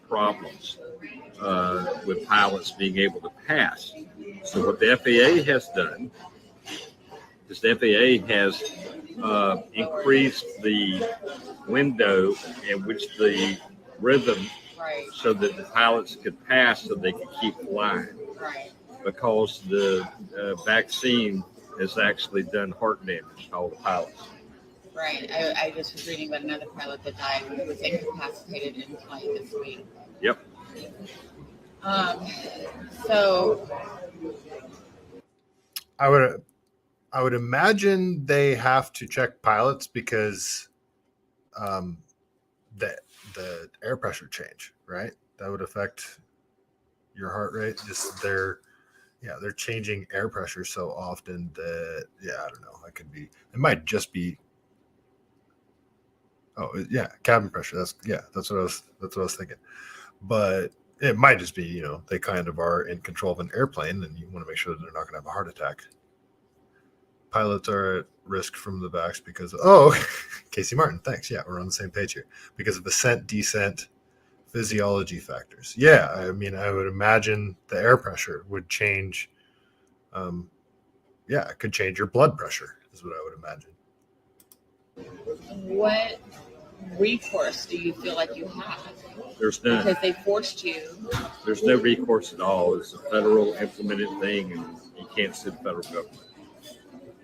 problems. with pilots being able to pass. So what the FAA has done is the FAA has increased the window in which the rhythm, so that the pilots could pass so they could keep flying. Because the vaccine has actually done heart damage to all the pilots. Right. I just was reading about another pilot that died who was incapacitated in flight this week. Yep. So I would imagine they have to check pilots because the air pressure change, right? That would affect your heart rate. Just they're changing air pressure so often that I don't know. It might just be. Oh yeah, cabin pressure. That's what I was thinking. But it might just be, they kind of are in control of an airplane, and you want to make sure that they're not going to have a heart attack. Pilots are at risk from the vax because Casey Martin, thanks. Yeah, we're on the same page here. Because of ascent, descent, physiology factors. Yeah, I mean, I would imagine the air pressure would change. It could change your blood pressure, is what I would imagine. what recourse do you feel like you have? There's none. Because they forced you. There's no recourse at all. It's a federal implemented thing, and you can't sue the federal government.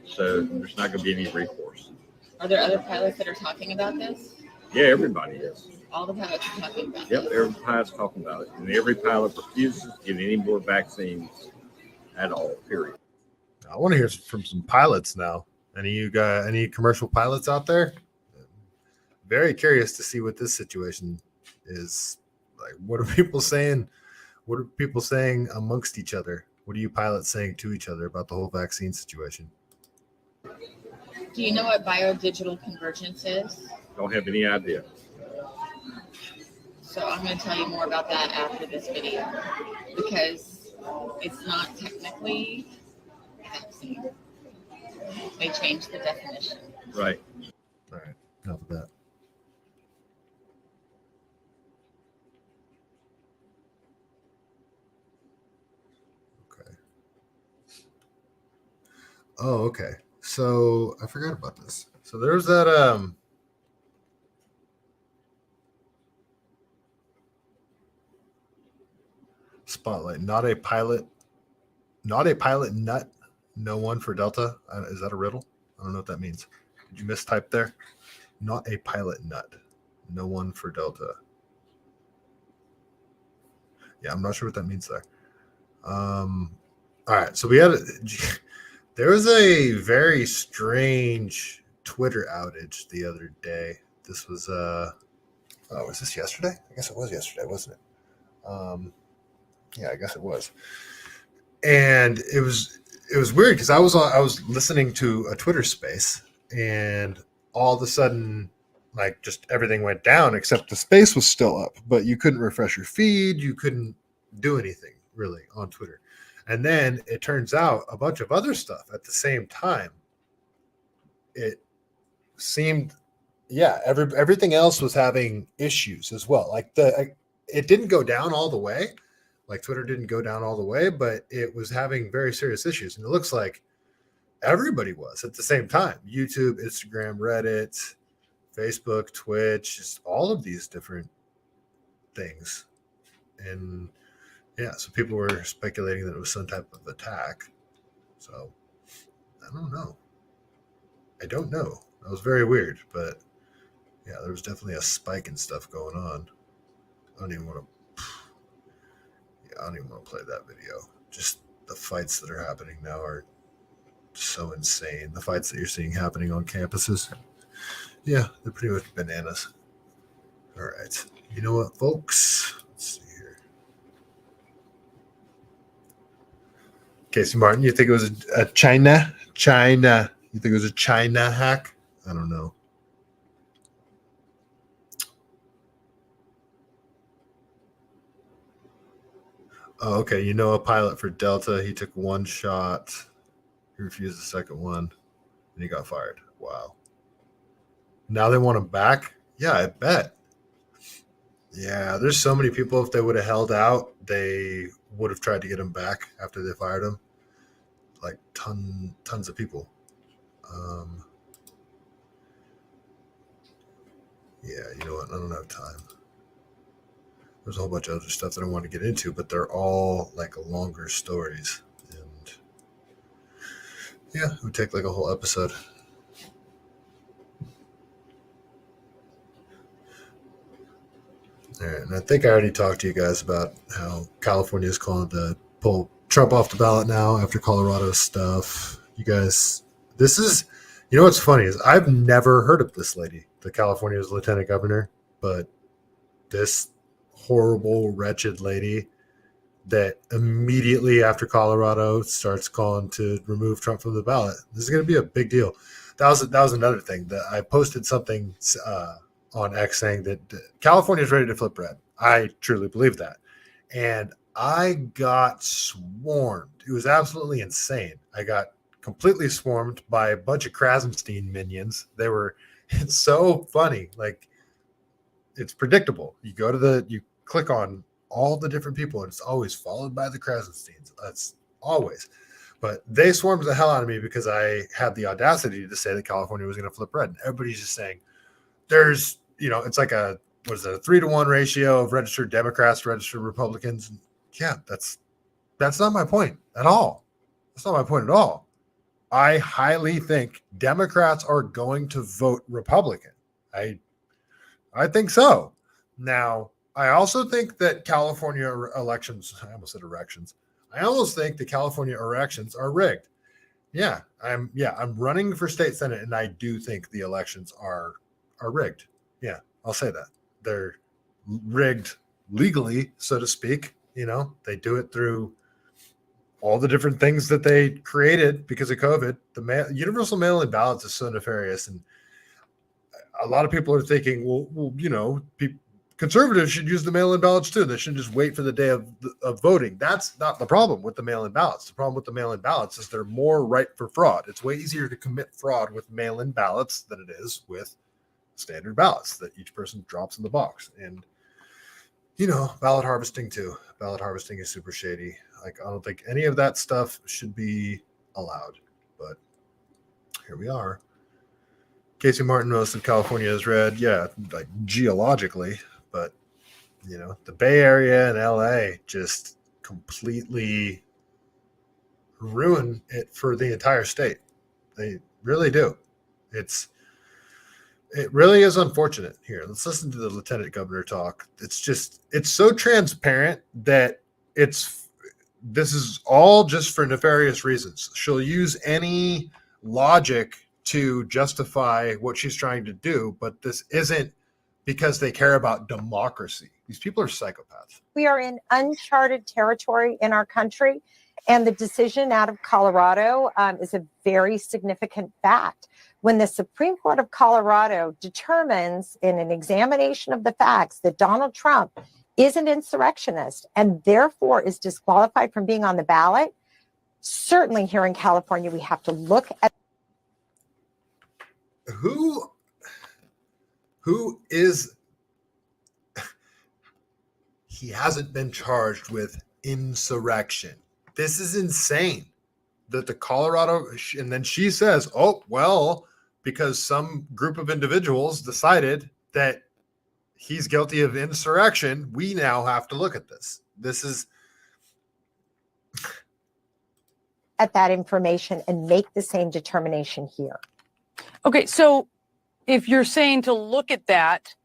So there's not going to be any recourse. Are there other pilots that are talking about this? Yeah, everybody is. All the pilots are talking about Yep, this. every pilot's talking about it. And every pilot refuses to get any more vaccines at all, period. I want to hear from some pilots now. Any commercial pilots out there? Very curious to see what this situation is like. What are people saying? What are people saying amongst each other? What are you pilots saying to each other about the whole vaccine situation? Do you know what biodigital convergence is? Don't have any idea. So I'm going to tell you more about that after this video, because it's not technically vaccine. They changed the definition. Right. All right. Enough of that. Okay. Oh, okay. So I forgot about this. So there's that spotlight. Not a pilot nut. No one for Delta. Is that a riddle? I don't know what that means. Did you mistype there? Not a pilot nut. No one for Delta. Yeah, I'm not sure what that means there. All right. So there was a very strange Twitter outage the other day. This was was this yesterday? I guess it was yesterday, wasn't it? Yeah, I guess it was. And it was weird because I was listening to a Twitter space, and all of a sudden, like, just everything went down except the space was still up, but you couldn't refresh your feed, you couldn't do anything really on Twitter. And then it turns out a bunch of other stuff at the same time. It seemed, everything else was having issues as well. Like it didn't go down all the way. Like Twitter didn't go down all the way, but it was having very serious issues. And it looks like everybody was at the same time. YouTube, Instagram, Reddit, Facebook, Twitch, just all of these different things. And yeah, so people were speculating that it was some type of attack. So I don't know. That was very weird, but yeah, there was definitely a spike in stuff going on. I don't even want to play that video. Just the fights that are happening now are so insane. The fights that you're seeing happening on campuses. Yeah, they're pretty much bananas. All right. You know what, folks? Let's see here. Casey Martin, you think it was a China? You think it was a China hack? I don't know. Oh, okay. You know, a pilot for Delta, he took one shot. He refused the second one, and he got fired. Wow. Now they want him back? Yeah, I bet. Yeah, there's so many people. If they would have held out, they would have tried to get him back after they fired him. Like tons of people. Yeah, you know what? I don't have time. There's a whole bunch of other stuff that I want to get into, but they're all like longer stories. And yeah, it would take like a whole episode. All right, and I think I already talked to you guys about how California is calling to pull Trump off the ballot now after Colorado stuff. You guys, you know what's funny is I've never heard of this lady, the California's lieutenant governor, but this horrible, wretched lady that immediately after Colorado starts calling to remove Trump from the ballot. This is going to be a big deal. That was another thing that I posted something on X saying that California is ready to flip red. I truly believe that. And I got swarmed. It was absolutely insane. I got completely swarmed by a bunch of Krasenstein minions. It's so funny. Like, it's predictable. You click on all the different people and it's always followed by the Krasensteins. That's always. But they swarmed the hell out of me because I had the audacity to say that California was going to flip red. And everybody's just saying, there's, it's like a 3-to-1 ratio of registered Democrats to registered Republicans. Yeah, that's not my point at all. That's not my point at all. I highly think Democrats are going to vote Republican. I think so. Now, I also think that California elections, I almost said erections. I almost think the California elections are rigged. Yeah, I'm running for state senate, and I do think the elections are rigged. Yeah, I'll say that. They're rigged legally, so to speak. They do it through all the different things that they created because of COVID. The universal mail-in ballots is so nefarious, and a lot of people are thinking, well, conservatives should use the mail-in ballots too. They shouldn't just wait for the day of voting. That's not the problem with the mail-in ballots. The problem with the mail-in ballots is they're more ripe for fraud. It's way easier to commit fraud with mail-in ballots than it is with standard ballots that each person drops in the box. And, ballot harvesting too. Ballot harvesting is super shady. Like, I don't think any of that stuff should be allowed. But here we are. Casey Martin knows that California is red. Yeah, like geologically. But, the Bay Area and LA just completely ruin it for the entire state. They really do. It really is unfortunate. Here, let's listen to the lieutenant governor talk. It's so transparent that this is all just for nefarious reasons. She'll use any logic to justify what she's trying to do, but this isn't because they care about democracy. These people are psychopaths. We are in uncharted territory in our country, and the decision out of Colorado is a very significant fact. When the Supreme Court of Colorado determines in an examination of the facts that Donald Trump is an insurrectionist and therefore is disqualified from being on the ballot, certainly here in California, we have to look at who is he hasn't been charged with insurrection. This is insane that the Colorado, and then she says, oh, well, because some group of individuals decided that he's guilty of insurrection, we now have to look at this. This is at that information and make the same determination here. Okay, so if you're saying to look at that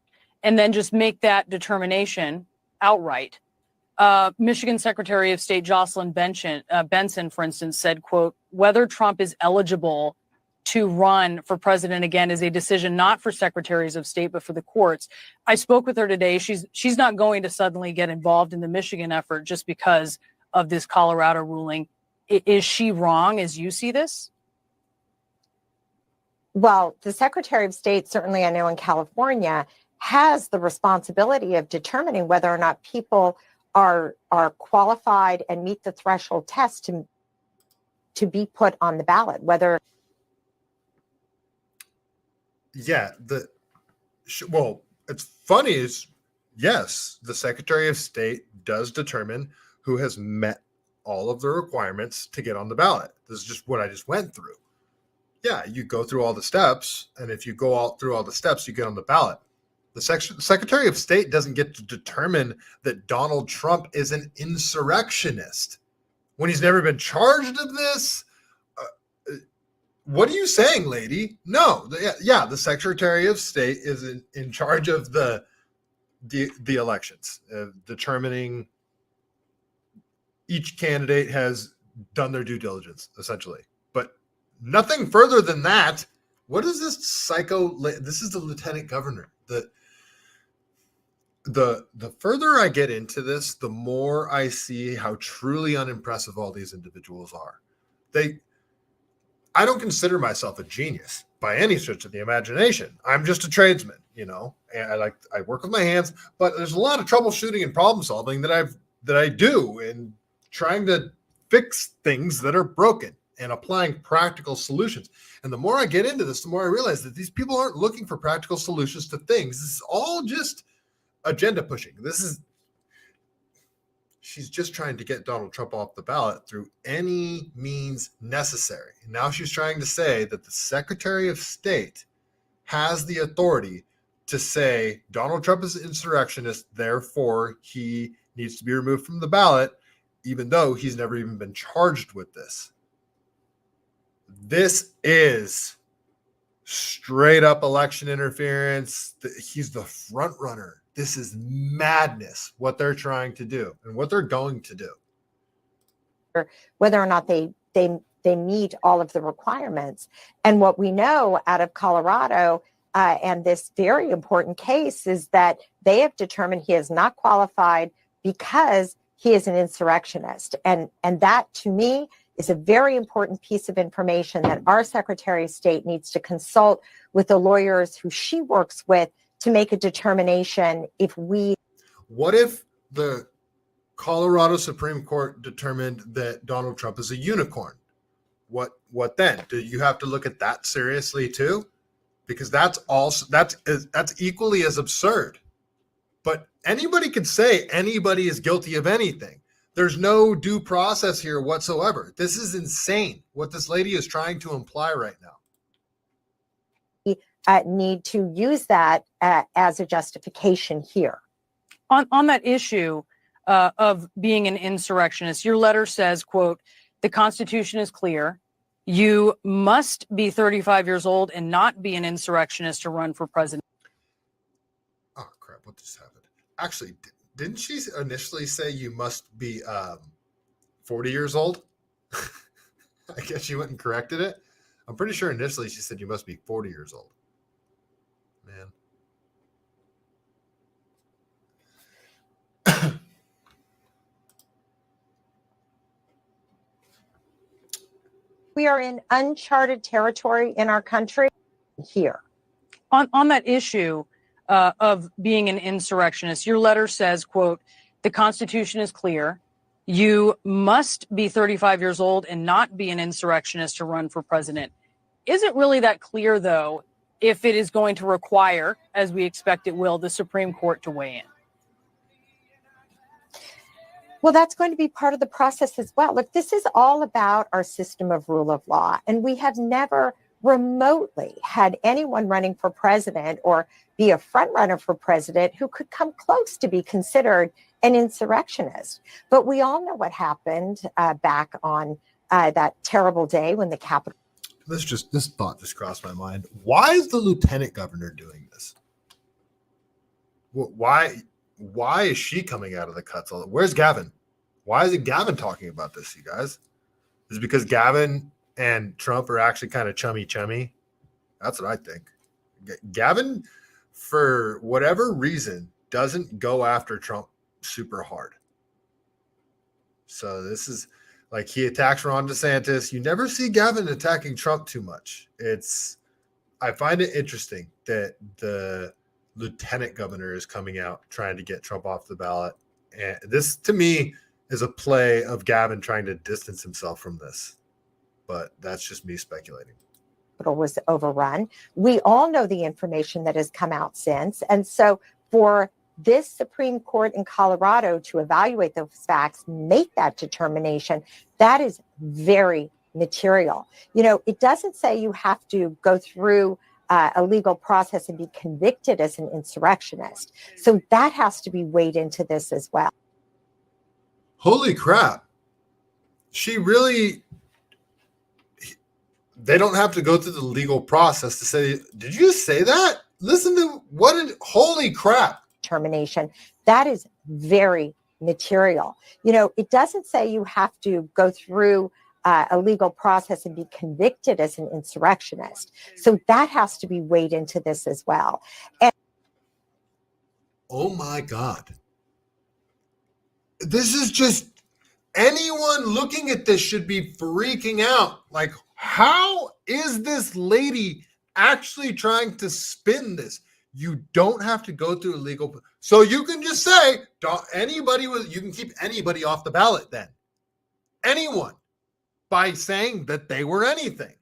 and then just make that determination outright, Michigan Secretary of State Jocelyn Benson, for instance, said, quote, whether Trump is eligible to run for president again is a decision not for secretaries of state, but for the courts. I spoke with her today. She's not going to suddenly get involved in the Michigan effort just because of this Colorado ruling. Is she wrong as you see this? Well, the Secretary of State, certainly I know in California, has the responsibility of determining whether or not people are qualified and meet the threshold test to be put on the ballot, whether. Yeah, well, it's funny is yes, the Secretary of State does determine who has met all of the requirements to get on the ballot. This is just what I just went through. Yeah, you go through all the steps, and if you go through all the steps, you get on the ballot. The Secretary of State doesn't get to determine that Donald Trump is an insurrectionist when he's never been charged of this. What are you saying, lady? No, the Secretary of State is in charge of the elections, determining each candidate has done their due diligence, essentially. But nothing further than that. What is this psycho? This is the lieutenant governor. The further I get into this, the more I see how truly unimpressive all these individuals are. I don't consider myself a genius by any stretch of the imagination. I'm just a tradesman, and I work with my hands, but there's a lot of troubleshooting and problem solving that I do in trying to fix things that are broken and applying practical solutions. And the more I get into this, the more I realize that these people aren't looking for practical solutions to things. This is all just agenda pushing. She's just trying to get Donald Trump off the ballot through any means necessary. And now she's trying to say that the Secretary of State has the authority to say Donald Trump is an insurrectionist, therefore he needs to be removed from the ballot, even though he's never even been charged with this. This is straight up election interference. He's the front runner. This is madness, what they're trying to do and what they're going to do. Whether or not they meet all of the requirements. And what we know out of Colorado and this very important case is that they have determined he is not qualified because he is an insurrectionist. And that, to me, is a very important piece of information that our Secretary of State needs to consult with the lawyers who she works with to make a determination What if the Colorado Supreme Court determined that Donald Trump is a unicorn? What then? Do you have to look at that seriously too? Because that's equally as absurd. But anybody could say anybody is guilty of anything. There's no due process here whatsoever. This is insane what this lady is trying to imply right now. Need to use that as a justification here. On that issue of being an insurrectionist, your letter says, quote, the Constitution is clear. You must be 35 years old and not be an insurrectionist to run for president. Oh, crap. What just happened? Actually, didn't she initially say you must be 40 years old? I guess she went and corrected it. I'm pretty sure initially she said you must be 40 years old. Man. We are in uncharted territory in our country here. On that issue of being an insurrectionist, your letter says, quote, the Constitution is clear. You must be 35 years old and not be an insurrectionist to run for president. Is it really that clear, though, if it is going to require, as we expect it will, the Supreme Court to weigh in? Well, that's going to be part of the process as well. Look, this is all about our system of rule of law, and we have never remotely had anyone running for president or be a front runner for president who could come close to be considered an insurrectionist. But we all know what happened back on that terrible day when the Capitol. This thought just crossed my mind. Why is the lieutenant governor doing this? Why is she coming out of the cuts? Where's Gavin? Why isn't Gavin talking about this, you guys? Is it because Gavin and Trump are actually kind of chummy? That's what I think. Gavin, for whatever reason, doesn't go after Trump super hard. So this is like he attacks Ron DeSantis. You never see Gavin attacking Trump too much. I find it interesting that the lieutenant governor is coming out trying to get Trump off the ballot. And this, to me, is a play of Gavin trying to distance himself from this. But that's just me speculating. Was overrun. We all know the information that has come out since. And so for this Supreme Court in Colorado to evaluate those facts, make that determination, that is very material. You know, it doesn't say you have to go through a legal process and be convicted as an insurrectionist. So that has to be weighed into this as well. Holy crap. She really, they don't have to go through the legal process to say, did you say that? Listen to holy crap. Determination. That is very material. You know, it doesn't say you have to go through a legal process and be convicted as an insurrectionist. So that has to be weighed into this as well. And oh my God. This is just, anyone looking at this should be freaking out. Like, how is this lady actually trying to spin this? You don't have to go through a legal, so you can just say, you can keep anybody off the ballot then. Anyone. By saying that they were anything.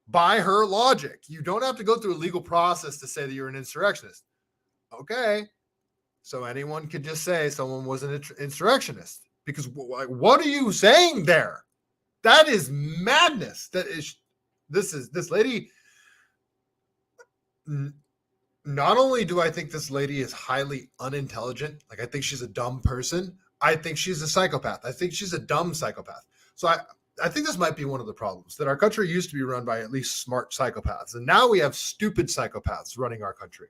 By her logic. You don't have to go through a legal process to say that you're an insurrectionist. Okay. So anyone could just say someone was an insurrectionist. Because what are you saying there? That is madness. This lady. Not only do I think this lady is highly unintelligent, like I think she's a dumb person, I think she's a psychopath. I think she's a dumb psychopath. So I think this might be one of the problems, that our country used to be run by at least smart psychopaths. And now we have stupid psychopaths running our country.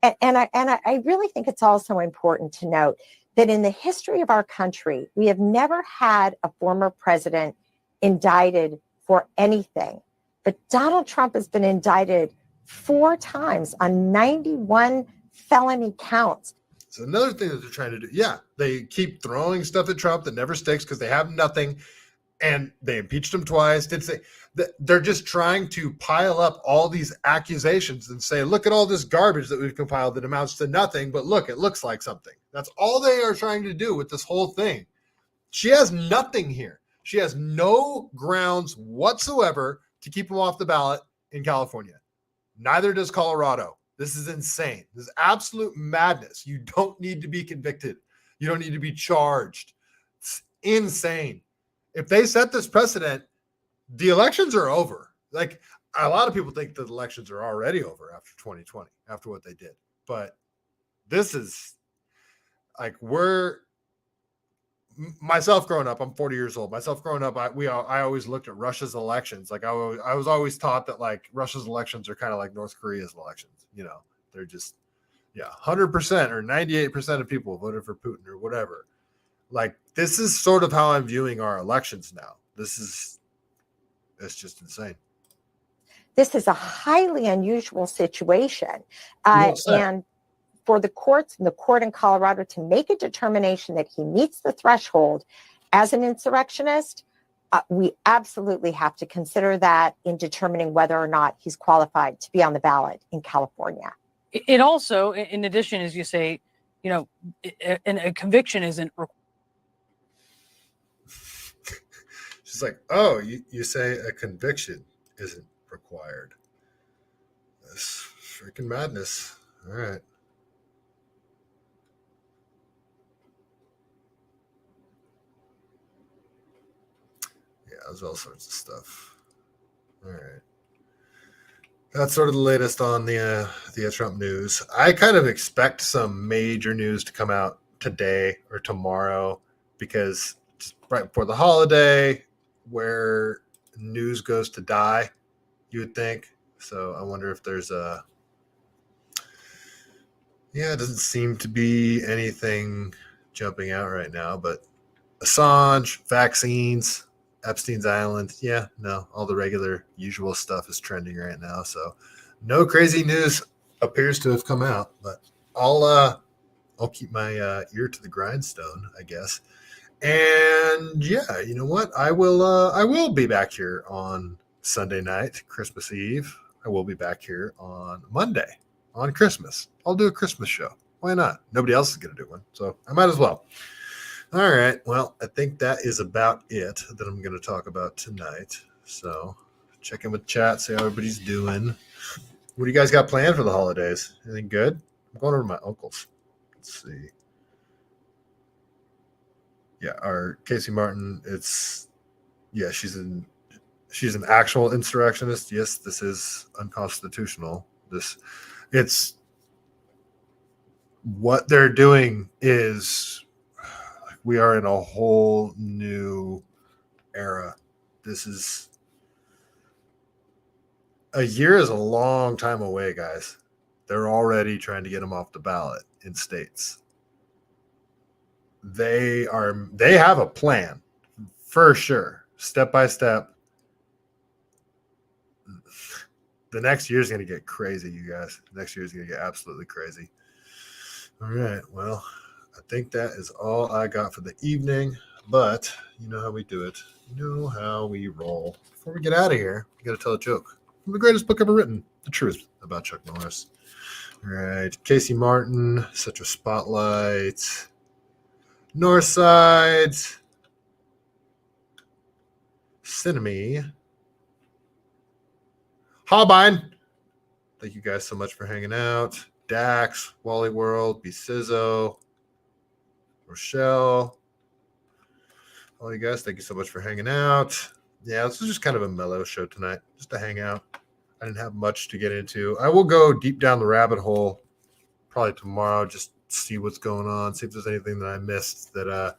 And I really think it's also important to note that in the history of our country, we have never had a former president indicted for anything. But Donald Trump has been indicted 4 times on 91 felony counts. So another thing that they're trying to do, they keep throwing stuff at Trump that never sticks because they have nothing. And they impeached him twice. They're just trying to pile up all these accusations and say, look at all this garbage that we've compiled that amounts to nothing, but look, it looks like something. That's all they are trying to do with this whole thing. She has nothing here. She has no grounds whatsoever to keep him off the ballot in California. Neither does Colorado. This is insane. This is absolute madness. You don't need to be convicted. You don't need to be charged. It's insane. If they set this precedent, the elections are over. Like, a lot of people think that elections are already over after 2020, after what they did. But this is like, myself growing up, I'm 40 years old. Myself growing up, I always looked at Russia's elections. Like, I was always taught that like Russia's elections are kind of like North Korea's elections. You know, they're just, 100% or 98% of people voted for Putin or whatever. Like, this is sort of how I'm viewing our elections now. It's just insane. This is a highly unusual situation. And for the courts and the court in Colorado to make a determination that he meets the threshold as an insurrectionist, we absolutely have to consider that in determining whether or not he's qualified to be on the ballot in California. It also, in addition, as you say, a conviction isn't required. She's like, oh, you say a conviction isn't required. This freaking madness. All right. Yeah, there's all sorts of stuff. All right. That's sort of the latest on the Trump news. I kind of expect some major news to come out today or tomorrow, because just right before the holiday, where news goes to die, you would think. So I wonder if there's it doesn't seem to be anything jumping out right now, but Assange, vaccines, Epstein's Island, all the regular usual stuff is trending right now. So no crazy news appears to have come out, but I'll keep my ear to the grindstone, I guess. And you know what? I will be back here on Sunday night, Christmas Eve. I will be back here on Monday on Christmas. I'll do a Christmas show. Why not? Nobody else is going to do one, so I might as well. All right. Well, I think that is about it that I'm going to talk about tonight. So check in with chat, see how everybody's doing. What do you guys got planned for the holidays? Anything good? I'm going over to my uncle's. Let's see. Yeah, our Casey Martin, she's an actual insurrectionist. Yes, this is unconstitutional. It's what they're doing is we are in a whole new era. A year is a long time away, guys. They're already trying to get them off the ballot in states. They have a plan for sure, step by step. The next year is going to get crazy, you guys. Next year is going to get absolutely crazy. All right. Well, I think that is all I got for the evening, but you know how we do it. You know how we roll. Before we get out of here, we got to tell a joke from the greatest book ever written, The Truth About Chuck Norris. All right. Casey Martin, such a spotlight. Northside. Cinnamon. Holbein. Thank you guys so much for hanging out. Dax, Wally World, Bizzo, Rochelle. All you guys, thank you so much for hanging out. Yeah, this was just kind of a mellow show tonight, just to hang out. I didn't have much to get into. I will go deep down the rabbit hole probably tomorrow, just see what's going on, see if there's anything that I missed that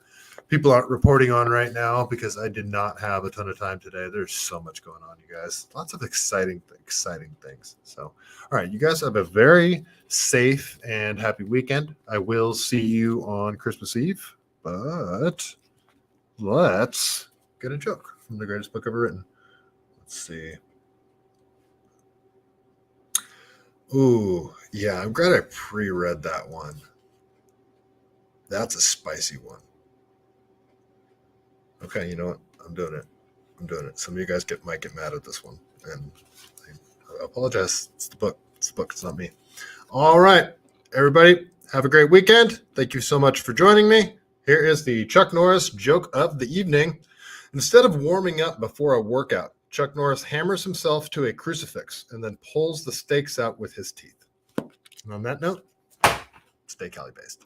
people aren't reporting on right now, because I did not have a ton of time today. There's so much going on, you guys. Lots of exciting things. So, all right, you guys have a very safe and happy weekend. I will see you on Christmas Eve, but let's get a joke from the greatest book ever written. Let's see. Ooh, yeah, I'm glad I pre-read that one. That's a spicy one. Okay, you know what? I'm doing it. Some of you guys might get mad at this one, and I apologize. It's the book. It's not me. All right, everybody, have a great weekend. Thank you so much for joining me. Here is the Chuck Norris joke of the evening. Instead of warming up before a workout, Chuck Norris hammers himself to a crucifix and then pulls the stakes out with his teeth. And on that note, stay CaliBased.